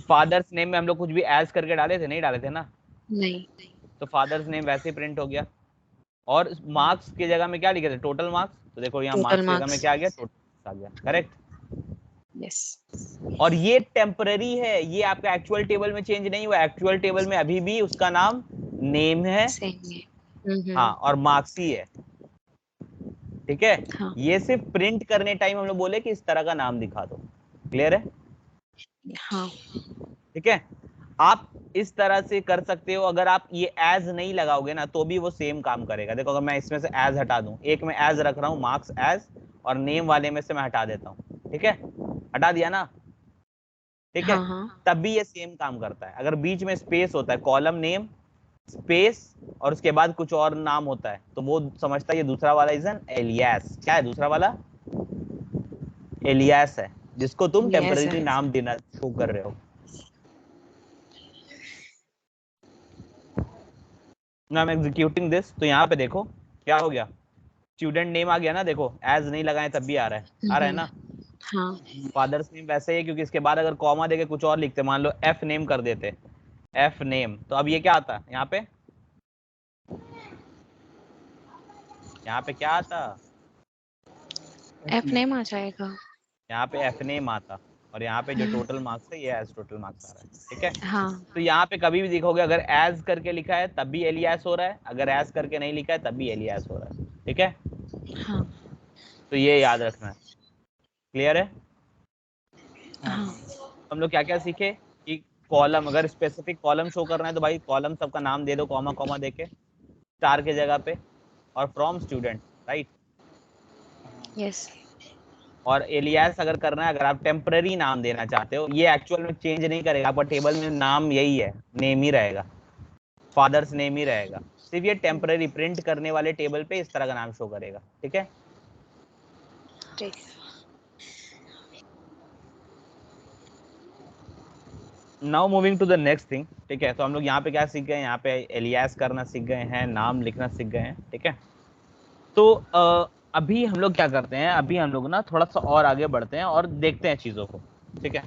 फादर्स नेम में हम लोग कुछ भी एज करके डाले थे, नहीं डाले थे ना, नहीं, तो फादर्स नेम वैसे ही प्रिंट हो गया। और मार्क्स की जगह में क्या लिखे थे, टोटल मार्क्स, तो देखो यहाँ मार्क्स की जगह में क्या आ गया, टोटल आ गया, करेक्ट। यस। और ये टेम्पररी है, ये आपका एक्चुअल टेबल में चेंज नहीं हुआ, एक्चुअल टेबल में अभी भी उसका नाम नेम है, हाँ, और मार्क्स ही है, ठीक है। हाँ। ये सिर्फ प्रिंट करने टाइम हम लोग बोले कि इस तरह का नाम दिखा दो, क्लियर है, हाँ। ठीक है। आप इस तरह से कर सकते हो, अगर आप ये एज नहीं लगाओगे ना तो भी वो सेम काम करेगा। देखो अगर मैं इसमें से एज हटा दूं, एक में एज रख रहा हूं मार्क्स एज, और नेम वाले में से मैं हटा देता हूं, ठीक है, हटा दिया ना, ठीक है, तब भी ये सेम काम करता है। अगर बीच में स्पेस होता है, कॉलम नेम स्पेस और उसके बाद कुछ और नाम होता है, तो वो समझता है ये दूसरा वाला इज एन एलियास। क्या है दूसरा वाला, एलियास है, जिसको तुम टेम्पररी नाम देना शो कर रहे हो। Now I'm executing this, तो यहाँ पे देखो क्या हो गया, स्टूडेंट नेम आ गया ना, देखो एज नहीं लगाए तब भी आ रहा है, आ रहा है ना। हाँ। फादर्स नेम वैसे ही है, क्योंकि इसके बाद अगर कॉमा देके कुछ और लिखते, मान लो एफ नेम कर देते, एफ नेम, तो अब ये क्या आता यहाँ पे, यहाँ पे क्या आता, एफ नेम आ जाएगा, यहाँ पे एफ नेम आता, और यहाँ पे जो टोटल मार्क्स है ये एज टोटल मार्क्स आ रहा है, ठीक है। हाँ। तो यहाँ पे कभी भी देखोगे अगर एज करके लिखा है तब भी एलियास हो रहा है, अगर एज करके नहीं लिखा है तब भी एलियास हो रहा है, ठीक है। हाँ। तो ये याद रखना है, क्लियर है। हाँ। हम लोग क्या क्या सीखे कि कॉलम, अगर स्पेसिफिक कॉलम शो करना है तो भाई कॉलम सबका नाम दे दो, कॉमा कॉमा देके स्टार के जगह पे, और फ्रॉम स्टूडेंट, राइट, यस। और एलियास अगर करना है, अगर आप टेम्पररी नाम देना चाहते हो, ये एक्चुअल में चेंज नहीं करेगा, आपका टेबल में नाम यही है, नेम ही रहेगा, फादर्स नेम ही रहेगा, सिर्फ ये टेम्पररी प्रिंट करने वाले टेबल पे इस तरह का नाम शो करेगा, ठीक है। Now moving to the next thing, ठीक है। तो हम लोग यहाँ पे क्या सीख गए, यहाँ पे एलियास करना सीख गए हैं, नाम लिखना सीख गए हैं, ठीक है। तो अभी हम लोग क्या करते हैं, अभी हम लोग ना थोड़ा सा और आगे बढ़ते हैं और देखते हैं चीजों को, ठीक है।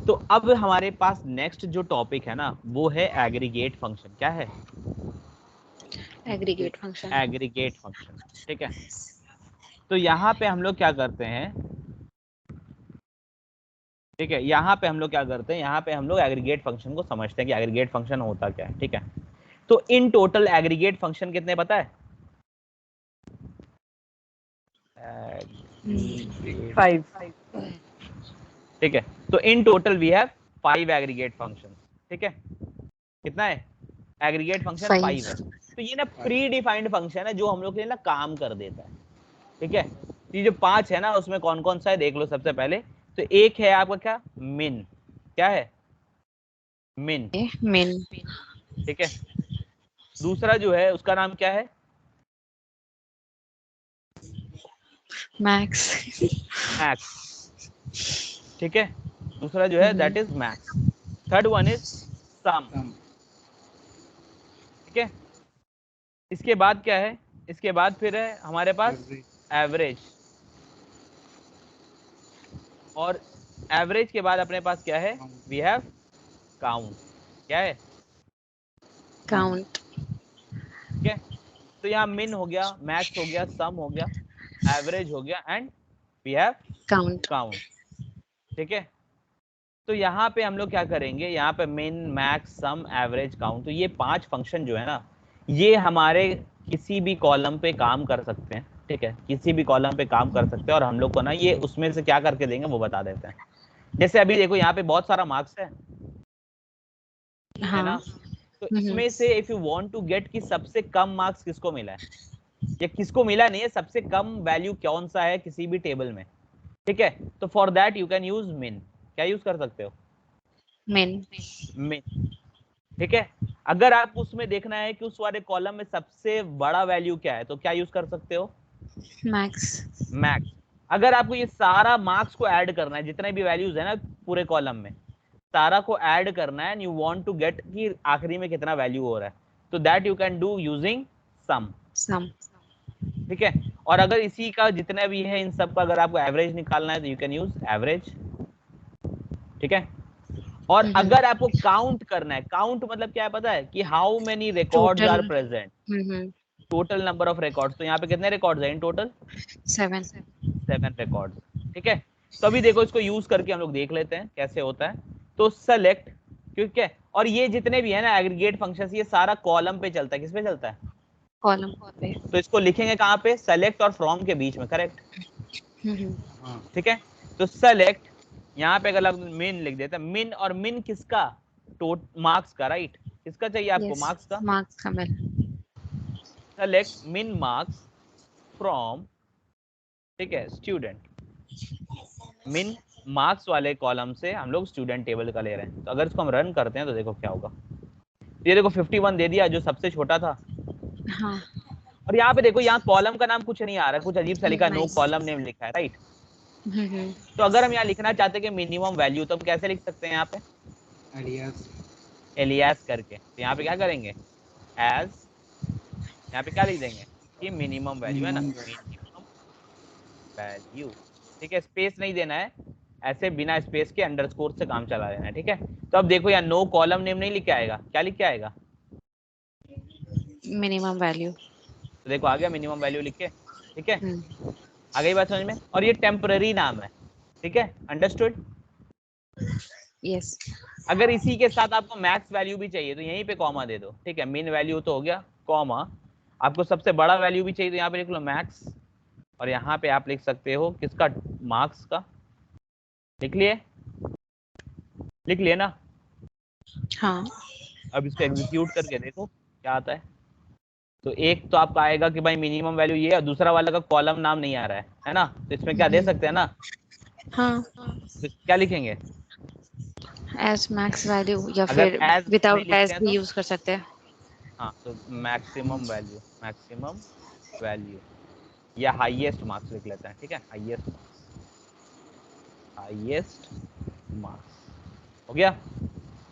तो अब हमारे पास नेक्स्ट जो टॉपिक है ना वो है एग्रीगेट फंक्शन। क्या है, एग्रीगेट फंक्शन, एग्रीगेट फंक्शन, ठीक है। तो यहाँ पे हम लोग क्या करते हैं, ठीक है, यहाँ पे हम लोग क्या करते हैं, यहाँ पे हम लोग एग्रीगेट फंक्शन को समझते हैं कि एग्रीगेट फंक्शन होता क्या है, ठीक है। तो इन टोटल एग्रीगेट फंक्शन कितने पता है, 5, ठीक है। तो in total we have 5 aggregate function, ठीक है। कितना है, एग्रीगेट फंक्शन 5 है। तो ये ना प्री डिफाइंड फंक्शन है जो हम लोग के लिए ना काम कर देता है, ठीक है। ये जो 5 है ना उसमें कौन कौन सा है देख लो। सबसे पहले तो एक है आपका क्या, मिन, क्या है, मिन, मिन, ठीक है। दूसरा जो है उसका नाम क्या है, मैक्स, मैक्स, ठीक है, दूसरा जो है that is max, third one is sum, ठीक है। इसके बाद क्या है, इसके बाद फिर है हमारे पास एवरेज, और एवरेज के बाद अपने पास क्या है, वी हैव काउंट, क्या है, काउंट। ठीक है। तो यहाँ मिन हो गया, मैक्स हो गया, सम हो गया, एवरेज हो गया, and we have count. Count, ठीक है। तो यहाँ पे हम लोग क्या करेंगे, यहाँ पे मिन, मैक्स, सम, एवरेज, काउंट, तो ये 5 फंक्शन जो है ना, ये हमारे किसी भी कॉलम पे काम कर सकते हैं, ठीक है, किसी भी कॉलम पे काम कर सकते हैं, और हम लोग को ना ये उसमें से क्या करके देंगे वो बता देते हैं। जैसे अभी देखो यहाँ पे बहुत सारा मार्क्स है ना, हाँ। तो इसमें से if you want to get कि सबसे कम मार्क्स किसको मिला है, या किसको मिला नहीं है, सबसे कम वैल्यू कौन सा है किसी भी टेबल में, ठीक है, तो for that you can use मिन, क्या यूज कर सकते हो, मिन। मिन, ठीक है। अगर आप उसमें देखना है कि उस वाले कॉलम में सबसे बड़ा वैल्यू क्या है, तो क्या यूज कर सकते हो, मैक्स। मैक्स। अगर आपको ये सारा मार्क्स को ऐड करना है, जितने भी वैल्यूज है ना पूरे कॉलम में, सारा को ऐड करना है, and you want to get कि आखिरी में कितना वैल्यू हो रहा है, तो that you can do using sum, sum. ठीक है। और अगर इसी का जितने भी है इन सब का अगर आपको एवरेज निकालना है तो यू कैन यूज एवरेज, ठीक है। और अगर आपको काउंट करना है, काउंट मतलब क्या है पता है, कि how many records total. Are present, total number of records, तो यहाँ पे कितने रिकॉर्ड्स हैं इन टोटल, 7। 7 रिकॉर्ड्स, ठीक है। तो अभी देखो इसको यूज करके हम लोग देख लेते हैं कैसे होता है। तो सेलेक्ट, ठीक है, और ये जितने भी है ना एग्रीगेट फंक्शंस, ये सारा कॉलम पे चलता है, किस पे चलता है, कॉलम पे। तो इसको लिखेंगे कहाँ पे, सेलेक्ट और फ्रॉम के बीच में, करेक्ट, ठीक है। तो सेलेक्ट, यहाँ पे अगर मिन लिख देते हैं, मिन, और मिन किसका, मार्क्स का, राइट, किसका चाहिए आपको, यस, मार्क्स का, मार्क्स का मिल। सेलेक्ट मिन मार्क्स फ्रॉम, ठीक है, स्टूडेंट, मिन मार्क्स वाले कॉलम से हम लोग स्टूडेंट टेबल का ले रहे हैं। तो अगर इसको हम रन करते हैं तो देखो क्या होगा, ये देखो 51 दे दिया जो सबसे छोटा था, हाँ। और यहाँ पे देखो यहाँ कॉलम का नाम कुछ नहीं आ रहा है, कुछ अजीब सा लिखा है, नो नाइस। कॉलम नेम लिखा है, राइट। तो अगर हम यहाँ लिखना चाहते हैं कि मिनिमम वैल्यू, तो हम कैसे लिख सकते हैं यहाँ पे, एलियास, एलियास करके, तो यहाँ पे क्या करेंगे, एज, यहाँ पे क्या लिख देंगे कि मिनिमम वैल्यू है ना, मिनिमम वैल्यू, ठीक है, स्पेस नहीं देना है, ऐसे बिना स्पेस के अंडरस्कोर से काम चला लेना है, ठीक है। तो अब देखो यहाँ नो कॉलम नेम नहीं लिख के आएगा, क्या लिख के आएगा, मिनिमम वैल्यू। तो देखो आ गया मिनिमम वैल्यू लिख के, ठीक है, आ गई बात समझ में। और ये टेम्पररी नाम है, ठीक है, अंडरस्टूड। यस। अगर इसी के साथ आपको मैक्स वैल्यू भी चाहिए तो यहीं पे कॉमा दे दो, ठीक है, मिन वैल्यू तो हो गया, कॉमा, आपको सबसे बड़ा वैल्यू भी चाहिए तो यहाँ पे लिख लो मैक्स, और यहाँ पे आप लिख सकते हो किसका, मार्क्स का, लिख लिए, लिख लिए ना। हाँ। अब इसको एग्जीक्यूट करके देखो क्या आता है। तो एक तो आपका आएगा कि भाई मिनिमम वैल्यू ये है, दूसरा वाला का कॉलम नाम नहीं आ रहा है ना, तो इसमें क्या दे सकते हैं ना, हाँ। तो क्या लिखेंगे, एज मैक्स वैल्यू, या अगर फिर एज नहीं विदाउट लिखते एज हैं भी तो, यूज कर सकते हैं। हाँ, तो मैक्सिमम वैल्यू, मैक्सिमम वैल्यू, या हाईएस्ट मार्क्स लिख लेते हैं, ठीक है, हाईएस्ट मार्क्स, हाईएस्ट मार्क्स हो गया।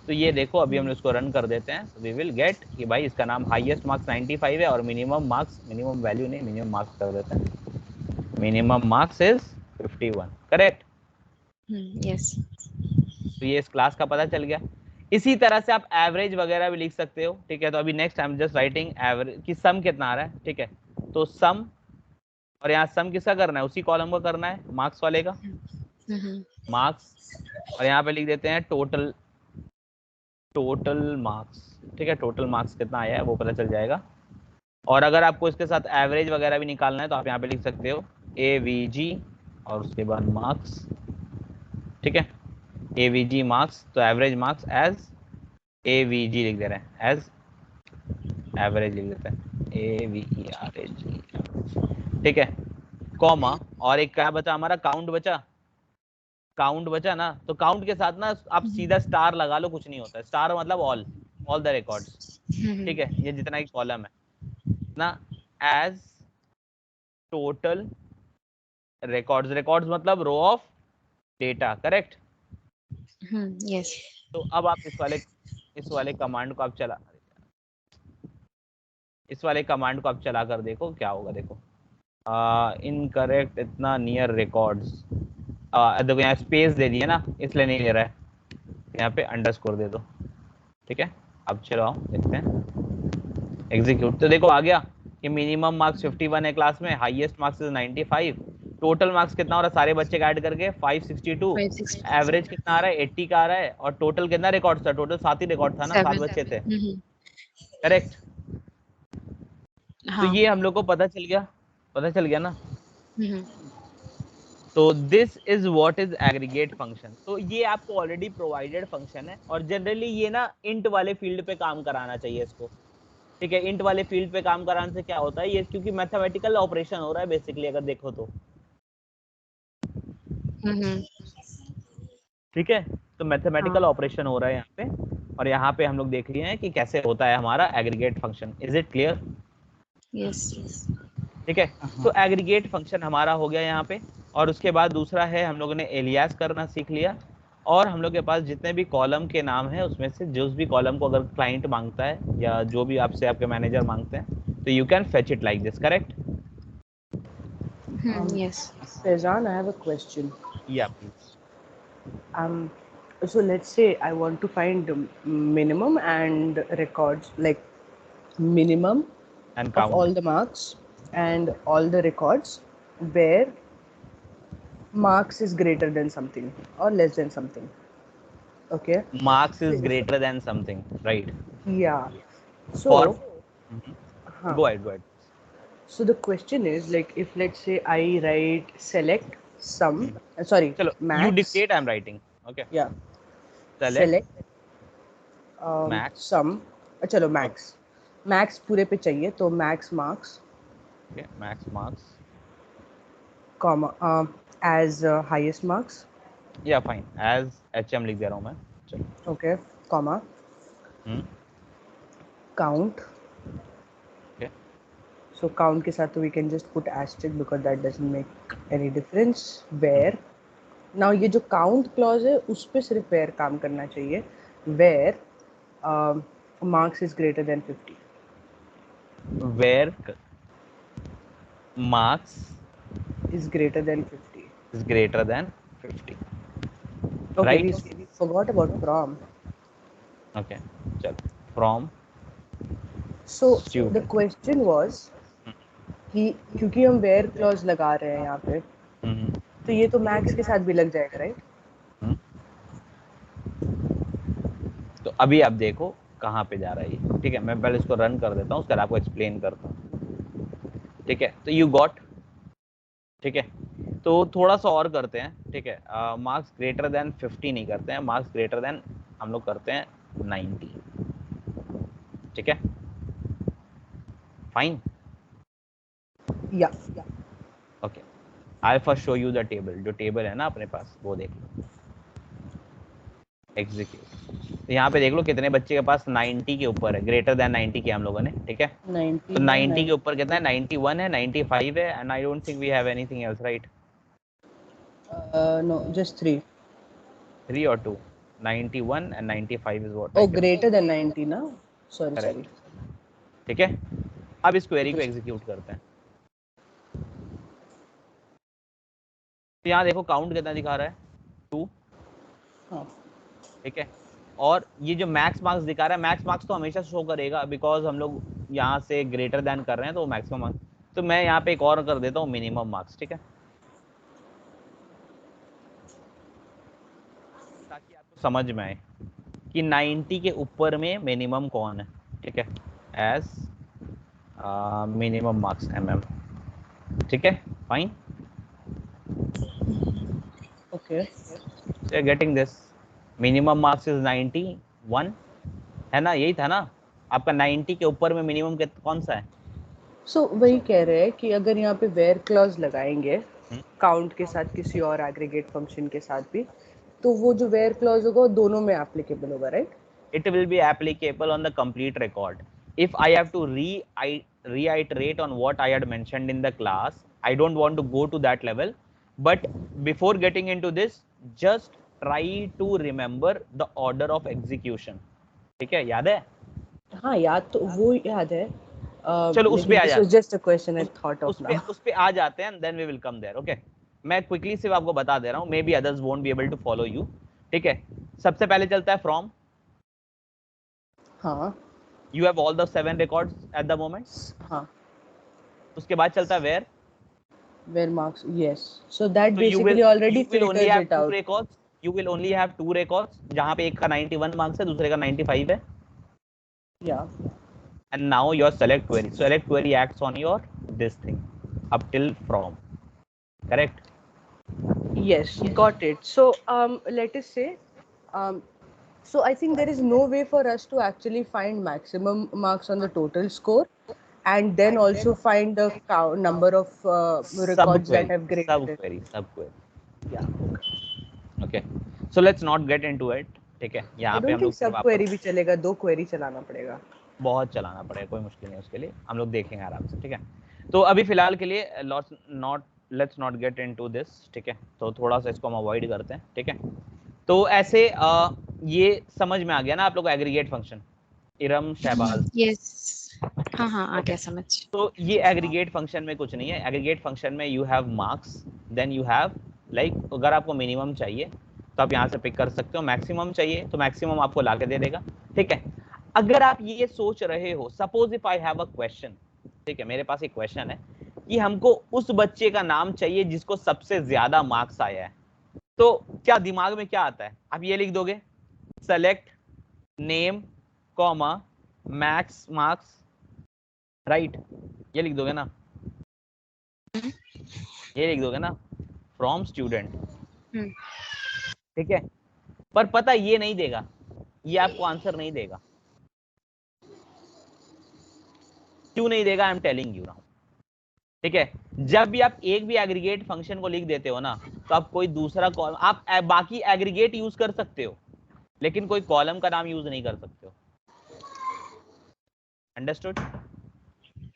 तो ये देखो अभी हम इसको रन कर देते हैं, तो वी विल गेट कि भाई इसका नाम हाईएस्ट मार्क्स 95 है, और मिनिमम मार्क्स, मिनिमम वैल्यू नहीं, मिनिमम मार्क्स कर देते हैं, minimum marks is 51, correct. Yes. तो ये इस क्लास का पता चल गया। इसी तरह से आप एवरेज वगैरह भी लिख सकते हो, ठीक है। तो अभी next I am just writing average कि सम कितना आ रहा है, ठीक है, तो सम, और यहाँ सम किसका करना है, उसी कॉलम का करना है, मार्क्स वाले का, मार्क्स, और यहाँ पे लिख देते हैं टोटल, टोटल मार्क्स, ठीक है, टोटल मार्क्स कितना आया है वो पता चल जाएगा। और अगर आपको इसके साथ एवरेज वगैरह भी निकालना है तो आप यहाँ पे लिख सकते हो AVG और उसके बाद मार्क्स, ठीक है, AVG मार्क्स, तो एवरेज मार्क्स एज AVG लिख दे रहे हैं, एज एवरेज लिख देते हैं, AVERAG, ठीक है, कॉमा, और एक क्या बचा हमारा, काउंट बचा, काउंट बचा ना, तो काउंट के साथ ना आप सीधा स्टार लगा लो, कुछ नहीं होता है, स्टार मतलब ऑल द रिकॉर्ड्स, ठीक है, ये जितना ही कॉलम है ना, एज टोटल रिकॉर्ड्स, रिकॉर्ड्स मतलब row of data, correct. Yes. तो अब आप इस वाले कमांड को आप चला कर देखो क्या होगा। देखो इनकरेक्ट इतना नियर रिकॉर्ड्स, देखो यहाँ स्पेस दे दिया ना, इसलिए नहीं ले रहा है, यहाँ पे अंडरस्कोर दे दो। ठीक है, अब चलो आओ देखते हैं एग्जीक्यूट। तो देखो आ गया कि मिनिमम मार्क्स 51 है क्लास में, highest marks is 95, total marks कितना हो रहा है सारे बच्चे का ऐड करके 562, 560 एवरेज कितना आ रहा है 80 का आ रहा है, और टोटल कितना रिकॉर्ड था, टोटल 7 ही रिकॉर्ड था ना, 7 बच्चे थे, करेक्ट। तो हाँ। ये हम लोग को पता चल गया ना। तो this is what is aggregate function. तो ये आपको ऑलरेडी प्रोवाइडेड फंक्शन है, और जनरली ये ना इंट वाले फील्ड पे काम कराना चाहिए इसको। ठीक है, इंट वाले फील्ड पे काम कराने से क्या होता है, ये क्योंकि मैथमेटिकल ऑपरेशन हो रहा है बेसिकली, अगर देखो तो। ठीक है, तो मैथमेटिकल ऑपरेशन हो रहा है यहाँ पे, और यहाँ पे हम लोग देख लिए हैं कि कैसे होता है हमारा aggregate function. Is it clear? Yes. ठीक है, तो एग्रीगेट फंक्शन हमारा हो गया यहाँ पे। और उसके बाद दूसरा है, हम लोगों ने एलियास करना सीख लिया, और हम लोग के पास जितने भी कॉलम के नाम है उसमें से जिस भी कॉलम को अगर क्लाइंट मांगता है या जो भी आपसे आपके मैनेजर मांगते हैं, तो you can fetch it like this, correct? Yes. Faizan, I have a question. या please. So let's say I want to find minimum and records, like minimum and of count. all the marks and all the records where marks is greater than something or less than something. Okay. Marks is greater than something, right? Yeah. So For huh. go ahead. So the question is, like, if let's say I write select sum, sorry, चलो, max. you dictate, I'm writing. Okay. Yeah. Select max sum. चलो max. Max पूरे पे चाहिए तो max marks. Okay, max marks. Comma as highest marks. Yeah, fine. As HM लिख दे रहा हूँ मैं. चलो. Okay. Comma. Count. Okay. So count के साथ we can just put asterisk because that doesn't make any difference. Where now ये जो count clause है उस पे सिर्फ where काम करना चाहिए. Where marks is greater than 50. Where marks is greater than 50. Is greater than 50. Okay, Right? we forgot about from. Okay. चलो. From. So student. the question was कि क्योंकि हम where clause लगा रहे हैं यहाँ पे, तो ये तो max के साथ भी लग जाएगा, right? तो अभी आप देखो कहाँ पे जा रहा है ये. ठीक है, मैं पहले इसको रन कर देता हूँ, उसके बाद आपको एक्सप्लेन करता हूँ. ठीक है, तो यू गॉट. ठीक है, तो थोड़ा सा और करते हैं. ठीक है, मार्क्स ग्रेटर देन 50 नहीं करते हैं, मार्क्स ग्रेटर देन हम लोग करते हैं 90. ठीक है, फाइन. या okay, I first show you the table. जो टेबल है ना अपने पास वो देख लो. एग्जीक्यूट. यहाँ पे देख लो कितने बच्चे के पास 90 के ऊपर है, ग्रेटर देन 90 किया हम लोगों ने. ठीक है, 90 तो 90 के ऊपर कितना है, 91 है, 95 है, and I don't think we have anything else, right? no, just 3. 3 or 2? 91 and 95 is what? Oh, greater than 90 ना? Sorry. ठीक है, अब इस क्वेरी को एग्जीक्यूट करते हैं. तो यहाँ देखो काउंट कितना दिखा रहा है, 2. हाँ. ठीक है, और ये जो मैक्स मार्क्स दिखा रहा है, मैक्स मार्क्स तो हमेशा शो करेगा बिकॉज हम लोग यहाँ से ग्रेटर देन कर रहे हैं तो मैक्सिमम मार्क्स. तो मैं यहाँ पे एक और कर देता हूँ, मिनिमम मार्क्स. ठीक है, ताकि आपको समझ में आए कि 90 के ऊपर में मिनिमम कौन है. ठीक है, एज मिनिमम मार्क्स MM. ठीक है, fine. Okay. So you're getting this. Minimum marks is 91 है ना, यही था ना आपका. 90 के ऊपर में मिनिमम कौन सा है? So वही कह रहे हैं कि अगर यहाँ पे where clause लगाएंगे count के साथ किसी और aggregate function के साथ भी, तो वो जो where clause होगा वो दोनों में applicable होगा, right? It will be applicable on the complete record. If I have to reiterate on what I had mentioned in the class, I don't want to go to that level. but before getting into this just try to remember the order of execution. ठीक है, याद है? हाँ याद तो वो याद है, चलो उस पे आ जाते हैं, just a question I thought of now. उस पे आ जाते हैं, then we will come there. Okay, मैं क्विकली सिर्फ आपको बता दे रहा हूँ, maybe others won't be able to follow you. ठीक है, सबसे पहले चलता है फ्रॉम। हाँ you have all the 7 records at the moment. हाँ। उसके बाद चलता है where. Where marks, yes, so that So you will basically already you will only filters have it 2 out. records. You will only have 2 records, जहाँ पे एक का 91 मार्क्स है, दूसरे का 95 है। Yeah, And now your select query. Select query acts on your this thing up till from. Correct? yes, got it. So let us say, so I think there is no way for us to actually find maximum marks on the total score and then also find the number of records that have graded it. Sub query. Yeah, Okay. So let's not get into it. ठीक है, I यहाँ पे don't हम लोग think सिर्फ सब आपको query भी चलेगा, 2 query चलाना पड़ेगा। बहुत चलाना पड़ेगा, कोई मुश्किल नहीं उसके लिए, हम लोग देखेंगे आराम से। ठीक है, तो अभी फिलहाल के लिए let's not get into this. ठीक है, तो थोड़ा सा इसको हम अवॉइड करते हैं। ठीक है, तो ऐसे ये समझ में आ गया ना आप लोग को aggregate function, Iram Shahbaz? Yes, हाँ हाँ आ गया समझ। तो ये एग्रीगेट फंक्शन में कुछ नहीं है। एग्रीगेट फंक्शन में you have marks, then you have like, अगर आपको मिनिमम चाहिए तो आप यहाँ से पिक कर सकते हो, मैक्सिमम चाहिए तो मैक्सिमम आपको ला के दे देगा। ठीक है, अगर आप ये सोच रहे हो, suppose if I have a question, ठीक है, मेरे पास एक क्वेश्चन है कि हमको उस बच्चे का नाम चाहिए जिसको सबसे ज्यादा मार्क्स आया है, तो क्या दिमाग में क्या आता है? आप ये लिख दोगे, select name comma max marks, right? ये लिख दोगे ना, ये लिख दोगे ना, फ्रॉम स्टूडेंट। ठीक है, पर पता ये नहीं देगा, ये आपको आंसर नहीं देगा। क्यों नहीं देगा? I am telling you now. ठीक है, जब भी आप एक भी एग्रीगेट फंक्शन को लिख देते हो ना, तो आप कोई दूसरा कॉलम, आप बाकी एग्रीगेट यूज कर सकते हो लेकिन कोई कॉलम का नाम यूज नहीं कर सकते हो। अंडरस्टूड?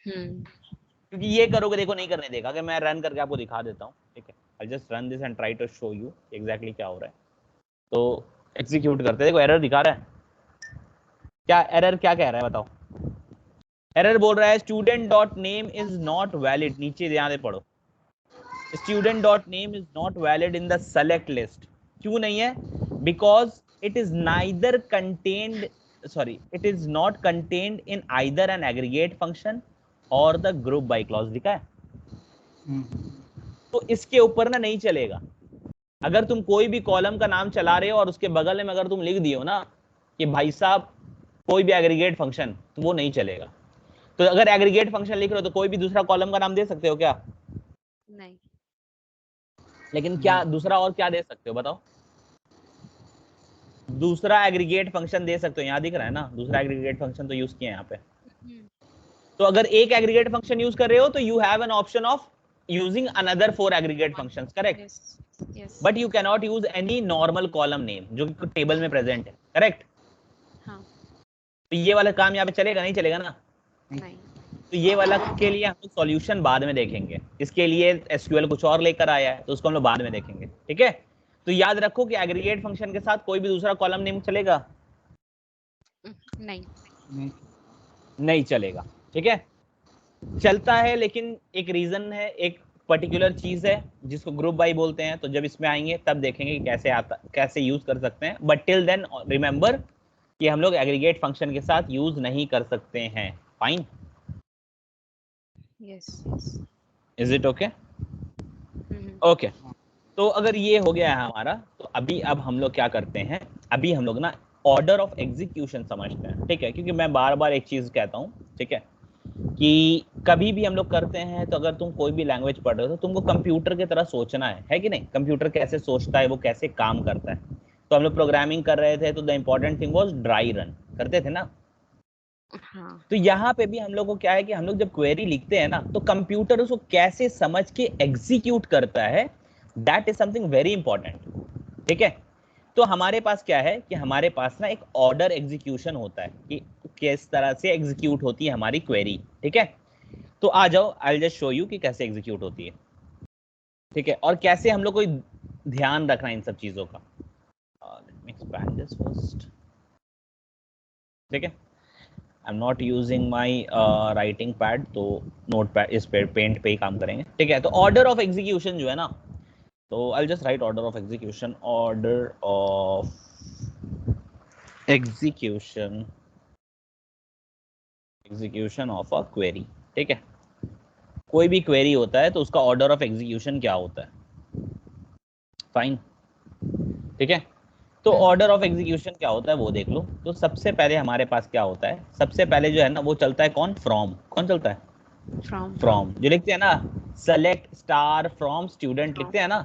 क्योंकि ये करोगे, देखो नहीं करने देगा। अगर मैं रन करके आपको दिखा देता हूँ, ठीक है, I just run this and try to show you exactly क्या हो रहा है। तो एग्जीक्यूट करते, देखो एरर दिखा रहा है। क्या एरर क्या कह रहा है बताओ? एरर बोल रहा है student dot name is not valid. नीचे ध्यान से पढ़ो, student dot name is not valid in the select list. क्यों नहीं है? Because it is neither contained, sorry, it is not contained in either an aggregate function और द ग्रुप बाय क्लॉज लिखा है। तो इसके ऊपर ना नहीं चलेगा। अगर तुम कोई भी कॉलम का नाम चला रहे हो और उसके बगल में अगर तुम लिख दियो ना कि भाई साहब कोई भी एग्रीगेट फंक्शन, तो वो नहीं चलेगा। तो अगर एग्रीगेट फंक्शन लिख रहे हो तो कोई भी दूसरा कॉलम का नाम दे सकते हो क्या? नहीं। लेकिन क्या दूसरा और क्या दे सकते हो बताओ? दूसरा एग्रीगेट फंक्शन दे सकते हो, यहाँ दिख रहा है ना, दूसरा एग्रीगेट फंक्शन तो यूज किया है यहाँ पे। तो अगर एक एग्रीगेट फंक्शन यूज कर रहे हो तो you have an option of using another 4 aggregate functions, correct? But you cannot use any normal column name जो टेबल में प्रेजेंट है, करेक्ट? हाँ। तो ये वाला काम यहाँ पे चलेगा? नहीं चलेगा ना। नहीं। तो ये वाला के लिए हम लोग सॉल्यूशन बाद में देखेंगे। इसके लिए एसक्यूएल कुछ और लेकर आया है, तो उसको हम लोग बाद में देखेंगे। ठीक है, तो याद रखो कि एग्रीगेट फंक्शन के साथ कोई भी दूसरा कॉलम नेम चलेगा? नहीं, नहीं चलेगा। ठीक है, चलता है लेकिन एक रीजन है, एक पर्टिकुलर चीज है जिसको ग्रुप बाय बोलते हैं। तो जब इसमें आएंगे तब देखेंगे कि कैसे आता, कैसे यूज कर सकते हैं। बट टिल देन रिमेंबर कि हम लोग एग्रीगेट फंक्शन के साथ यूज नहीं कर सकते हैं। Fine? Yes. Is it okay? Okay, तो अगर ये हो गया है हमारा, तो अभी अब हम लोग क्या करते हैं, अभी हम लोग ना ऑर्डर ऑफ एग्जीक्यूशन समझते हैं। ठीक है, क्योंकि मैं बार बार एक चीज कहता हूँ, ठीक है, कि कभी भी हम लोग करते हैं तो अगर तुम कोई भी लैंग्वेज पढ़ रहे हो तो तुमको कंप्यूटर की तरह सोचना है कि नहीं? कंप्यूटर कैसे सोचता है, वो कैसे काम करता है। तो हम लोग प्रोग्रामिंग कर रहे थे तो the important thing was dry run करते थे ना। हाँ। तो यहाँ पे भी हम लोग को क्या है कि हम लोग जब क्वेरी लिखते हैं ना, तो कंप्यूटर उसको कैसे समझ के एग्जीक्यूट करता है, that is something very important. ठीक है, तो हमारे पास क्या है कि हमारे पास ना एक ऑर्डर एग्जीक्यूशन होता है कि किस तरह से एग्जीक्यूट होती है हमारी क्वेरी। ठीक है, तो आ जाओ, I will just show you कि कैसे एग्जीक्यूट होती है। ठीक है, और कैसे हम लोग को ध्यान रखना है इन सब चीजों का। Let me expand this first. ठीक है, I am not using my writing pad, तो नोट पैड इस पे पेंट पे ही काम करेंगे। ठीक है, तो ऑर्डर ऑफ एग्जीक्यूशन जो है ना, तो I just right order of execution, order of execution of a query. ठीक है, कोई भी क्वेरी होता है तो उसका ऑर्डर ऑफ एग्जीक्यूशन क्या होता है। फाइन, ठीक है, तो ऑर्डर ऑफ एग्जीक्यूशन क्या होता है वो देख लो। तो सबसे पहले हमारे पास क्या होता है, सबसे पहले जो है ना वो चलता है कौन, फ्रॉम। कौन चलता है, फ्रॉम। जो लिखते हैं ना सेलेक्ट स्टार फ्रॉम स्टूडेंट, लिखते हैं ना,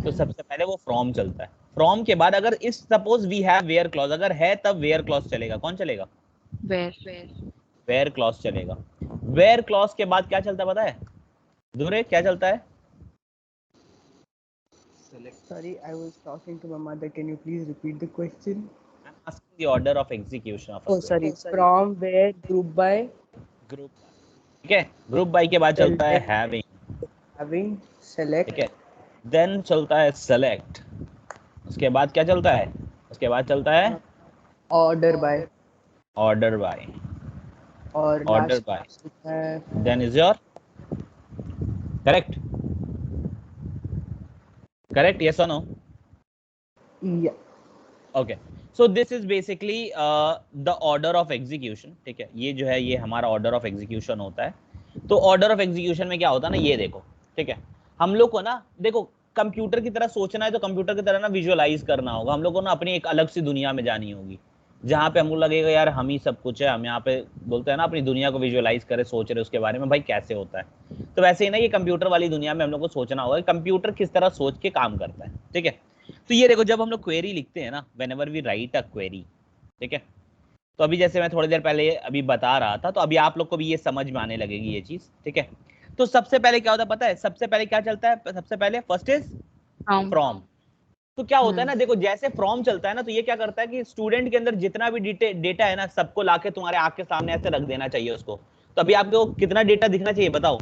तो सबसे पहले वो फ्रॉम चलता है। फ्रॉम के बाद अगर इस suppose we have where clause, अगर है तब वेयर क्लॉज चलेगा। कौन चलेगा, वेयर क्लॉज चलेगा। वेयर क्लॉज के बाद क्या चलता है पता है दूरे, क्या चलता है? Sorry, I was talking to my mother. Can you please repeat the question? I'm asking the order of execution of a sorry. From, where, group by, group। ठीक है, ग्रुप बाय के बाद चलता है हैविंग, select, ठीक है, देन चलता है सेलेक्ट, उसके बाद क्या चलता है, उसके बाद चलता है order by, ऑर्डर बाय, और order by, then is your correct, correct, yes और no? yeah. Okay, so this is basically the order of execution. ठीक है, ये जो है ये हमारा ऑर्डर ऑफ एग्जीक्यूशन होता है। तो ऑर्डर ऑफ एग्जीक्यूशन में क्या होता है ना, ये देखो, ठीक है, हम लोग को ना देखो कंप्यूटर की तरह सोचना है, तो कंप्यूटर की तरह ना विजुअलाइज करना होगा। हम लोग को ना अपनी एक अलग सी दुनिया में जानी होगी, जहाँ पे हमको लगेगा यार हम ही सब कुछ है। हम यहाँ पे बोलते हैं ना अपनी दुनिया को विजुअलाइज करे, सोच रहे उसके बारे में, भाई कैसे होता है। तो वैसे ही ना ये कंप्यूटर वाली दुनिया में हम लोग को सोचना होगा कंप्यूटर किस तरह सोच के काम करता है। ठीक है, तो ये देखो जब हम लोग क्वेरी लिखते हैं ना, whenever we write a query, ठीक है, तो अभी जैसे मैं थोड़ी देर पहले अभी बता रहा था, तो अभी आप लोग को भी ये समझ में आने लगेगी ये चीज। ठीक है, तो सबसे पहले क्या होता है पता है, सबसे पहले क्या चलता है, सबसे पहले फर्स्ट इज फ्रॉम। तो क्या होता है ना, देखो जैसे फ्रॉम चलता है ना, तो ये क्या करता है कि स्टूडेंट के अंदर जितना भी डेटा है ना, सबको लाके तुम्हारे आंख के सामने ऐसे रख देना चाहिए उसको। तो अभी आपको कितना डेटा दिखना चाहिए बताओ?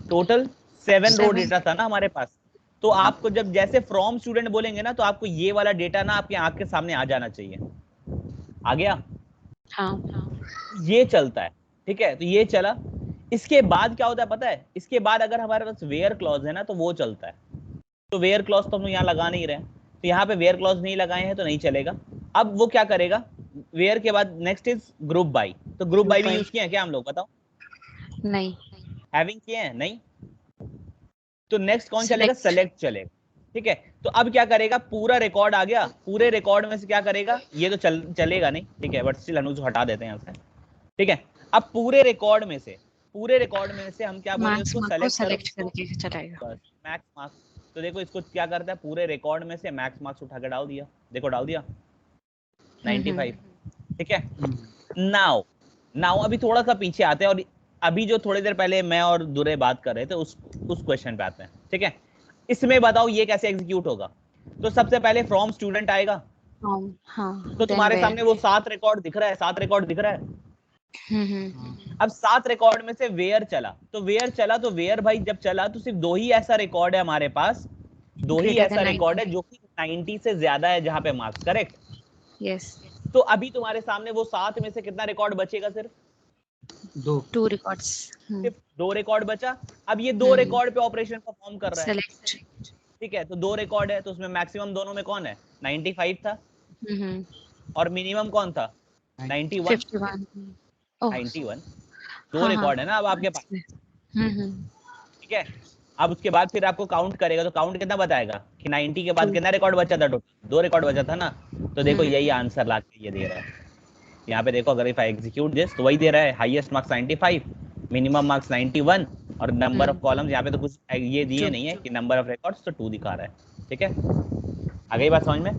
टोटल 7 रो डेटा था ना हमारे पास। तो आपको जब जैसे फ्रॉम स्टूडेंट बोलेंगे ना, तो आपको ये वाला डेटा ना आपकी आंख के सामने आ जाना चाहिए। आ गया? हाँ। ये चलता है। ठीक है, तो ये चला। इसके बाद क्या होता है पता है, इसके बाद अगर हमारे पास वेयर क्लॉज है ना, तो वो चलता है। तो वेयर क्लॉज तो हम यहाँ लगा नहीं रहे, तो यहाँ पे वेयर क्लॉज नहीं लगाए हैं तो नहीं चलेगा। अब वो क्या करेगा, वेयर के बाद नेक्स्ट इज ग्रुप बाई। तो ग्रुप बाई भी यूज किए हैं क्या हम लोग, बताओ? नहीं। हैविंग किए हैं? नहीं। तो नेक्स्ट कौन चलेगा, सेलेक्ट चलेगा। ठीक है, तो अब क्या करेगा, पूरा रिकॉर्ड आ गया, पूरे रिकॉर्ड में से क्या करेगा, ये तो चलेगा नहीं, ठीक है, बट स्टिल अनुज हटा देते हैं यहाँ से। ठीक है, अब पूरे रिकॉर्ड में से हम क्या बोलेंगे, उसको सेलेक्ट करके चलाएगा, बस मैक्स मार्क्स। तो देखो इसको क्या करता है, पूरे रिकॉर्ड में से मैक्स मार्क्स उठा के डाल दिया, देखो डाल दिया 95। ठीक है, नाउ अभी थोड़ा सा पीछे आते हैं, और अभी जो थोड़ी देर पहले मैं और दुरे बात कर रहे थे उस क्वेश्चन पे आते हैं। ठीक है, इसमें बताओ ये कैसे एग्जीक्यूट होगा। तो सबसे पहले फ्रॉम स्टूडेंट आएगा। हाँ, तो तुम्हारे सामने वो 7 रिकॉर्ड दिख रहा है, 7 रिकॉर्ड दिख रहा है। अब 7 रिकॉर्ड में से वेयर चला, तो वेयर भाई जब चला तो सिर्फ 2 ही ऐसा रिकॉर्ड है हमारे पास, 2 ही ऐसा रिकॉर्ड है जो कि 90 से ज्यादा है जहां पे मार्क्स, करेक्ट? यस। तो अभी तुम्हारे सामने वो 7 में से कितना रिकॉर्ड बचेगा, सिर्फ 2 रिकॉर्ड्स, सिर्फ 2 रिकॉर्ड बचा। अब ये 2 रिकॉर्ड पे ऑपरेशन परफॉर्म कर रहा है, सेलेक्ट। ठीक है, तो 2 रिकॉर्ड है, तो उसमें मैक्सिमम दोनों में कौन है, 95 था, और मिनिमम कौन था, 91। 51। 91 2 रिकॉर्ड है ना अब आपके पास। ठीक है, अब उसके बाद फिर आपको काउंट करेगा, तो काउंट कितना बताएगा कि 90 के बाद कितना रिकॉर्ड बचा था, टोटल 2 रिकॉर्ड बचा था ना। तो देखो यही आंसर ला के ये दे रहा है यहाँ पे। देखो अगर इफ आई एग्जीक्यूट दिस, तो वही दे रहा है, हाईएस्ट मार्क्स 95, मिनिमम मार्क्स 91, और नंबर ऑफ कॉलम्स यहाँ पे तो कुछ ये दिए नहीं है कि नंबर ऑफ रिकॉर्ड्स, तो 2 दिखा रहा है। ठीक है, आ गई बात समझ में?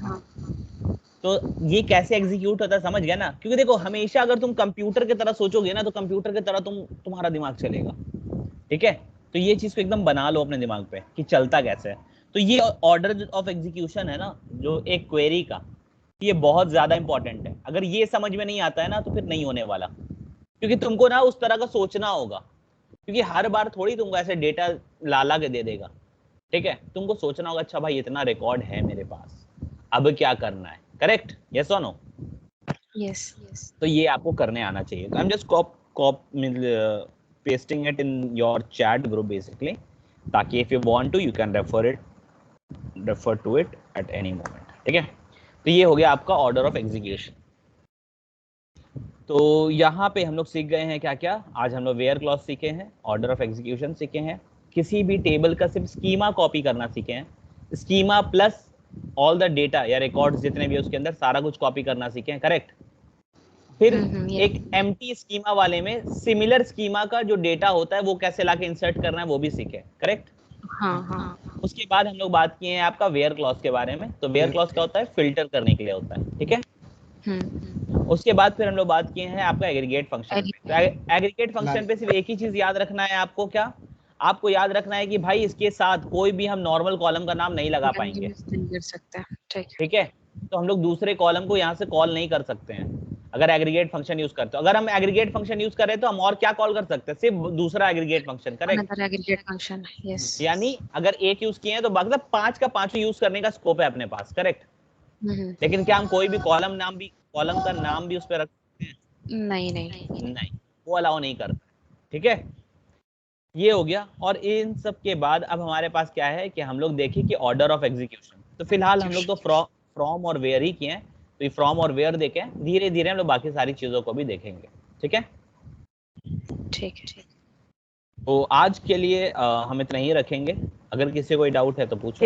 हाँ। तो ये कैसे एग्जीक्यूट होता है समझ गया ना? क्योंकि देखो हमेशा अगर तुम कंप्यूटर की तरह सोचोगे ना, तो कंप्यूटर की तरह तुम्हारा दिमाग चलेगा। ठीक है, तो ये चीज को एकदम बना लो अपने दिमाग पे कि चलता कैसे है। तो ये ऑर्डर ऑफ एग्जीक्यूशन है ना, जो एक क्वेरी का, ये बहुत ज्यादा इंपॉर्टेंट है। अगर ये समझ में नहीं आता है ना, तो फिर नहीं होने वाला, क्योंकि तुमको ना उस तरह का सोचना होगा। क्योंकि हर बार थोड़ी तुमको ऐसे डेटा ला के दे देगा, ठीक है। तुमको सोचना होगा अच्छा भाई इतना रिकॉर्ड है मेरे पास, अब क्या करना है, करेक्ट, यस और नो? Yes yes. तो ये आपको करने आना चाहिए। I am just pasting it in your chat group basically, ताकि if you want to you can refer to it at any moment, ठीक है। तो ये हो गया आपका ऑर्डर ऑफ एग्जीक्यूशन। तो यहाँ पे हम लोग सीख गए हैं क्या क्या, आज हम लोग वेयर क्लॉज सीखे हैं, ऑर्डर ऑफ एग्जीक्यूशन सीखे हैं, किसी भी टेबल का सिर्फ स्कीमा कॉपी करना सीखे हैं, schema plus all the data या रिकॉर्ड्स जितने भी है उसके अंदर सारा कुछ कॉपी करना सीखे हैं, करेक्ट। फिर एक एम्प्टी स्कीमा वाले में सिमिलर स्कीमा का जो डेटा होता है वो कैसे लाके इंसर्ट करना है वो भी सीखे, करेक्ट। हाँ। उसके बाद हम लोग बात किए हैं आपका वेयर क्लॉज के बारे में। तो वेयर क्लॉज क्या होता है, फिल्टर करने के लिए होता है, ठीक है। उसके बाद फिर हम लोग बात किए हैं आपका एग्रीगेट फंक्शन पे। तो एग्रीगेट फंक्शन पे सिर्फ एक ही चीज याद रखना है आपको, क्या आपको याद रखना है कि भाई इसके साथ कोई भी हम नॉर्मल कॉलम का नाम नहीं लगा पाएंगे, ठीक है। तो हम लोग दूसरे कॉलम को यहाँ से कॉल नहीं कर सकते हैं अगर एग्रीगेट फंक्शन यूज करते हो। अगर हम एग्रीगेट फंक्शन यूज कर रहे हैं तो हम और क्या कॉल कर सकते हैं, सिर्फ दूसरा aggregate function, correct. Aggregate function, yes. यानी अगर एक यूज किए हैं तो बाकी 5 का 5 यूज करने का स्कोप है अपने पास, करेक्ट। लेकिन क्या हम कोई भी कॉलम का नाम भी उस पर रख सकते हैं? नहीं, वो अलाउ नहीं करता, ठीक है। ये हो गया। और इन सब के बाद अब हमारे पास क्या है कि हम लोग देखें कि ऑर्डर ऑफ एग्जीक्यूशन। तो फिलहाल हम लोग तो फ्रॉम और वेयर ही किए हैं, तो ये फ्रॉम और वेयर देखें, धीरे धीरे हम लोग बाकी सारी चीजों को भी देखेंगे, ठीक है। ठीक है। तो आज के लिए हम इतना ही रखेंगे। अगर किसी को कोई डाउट है तो पूछो।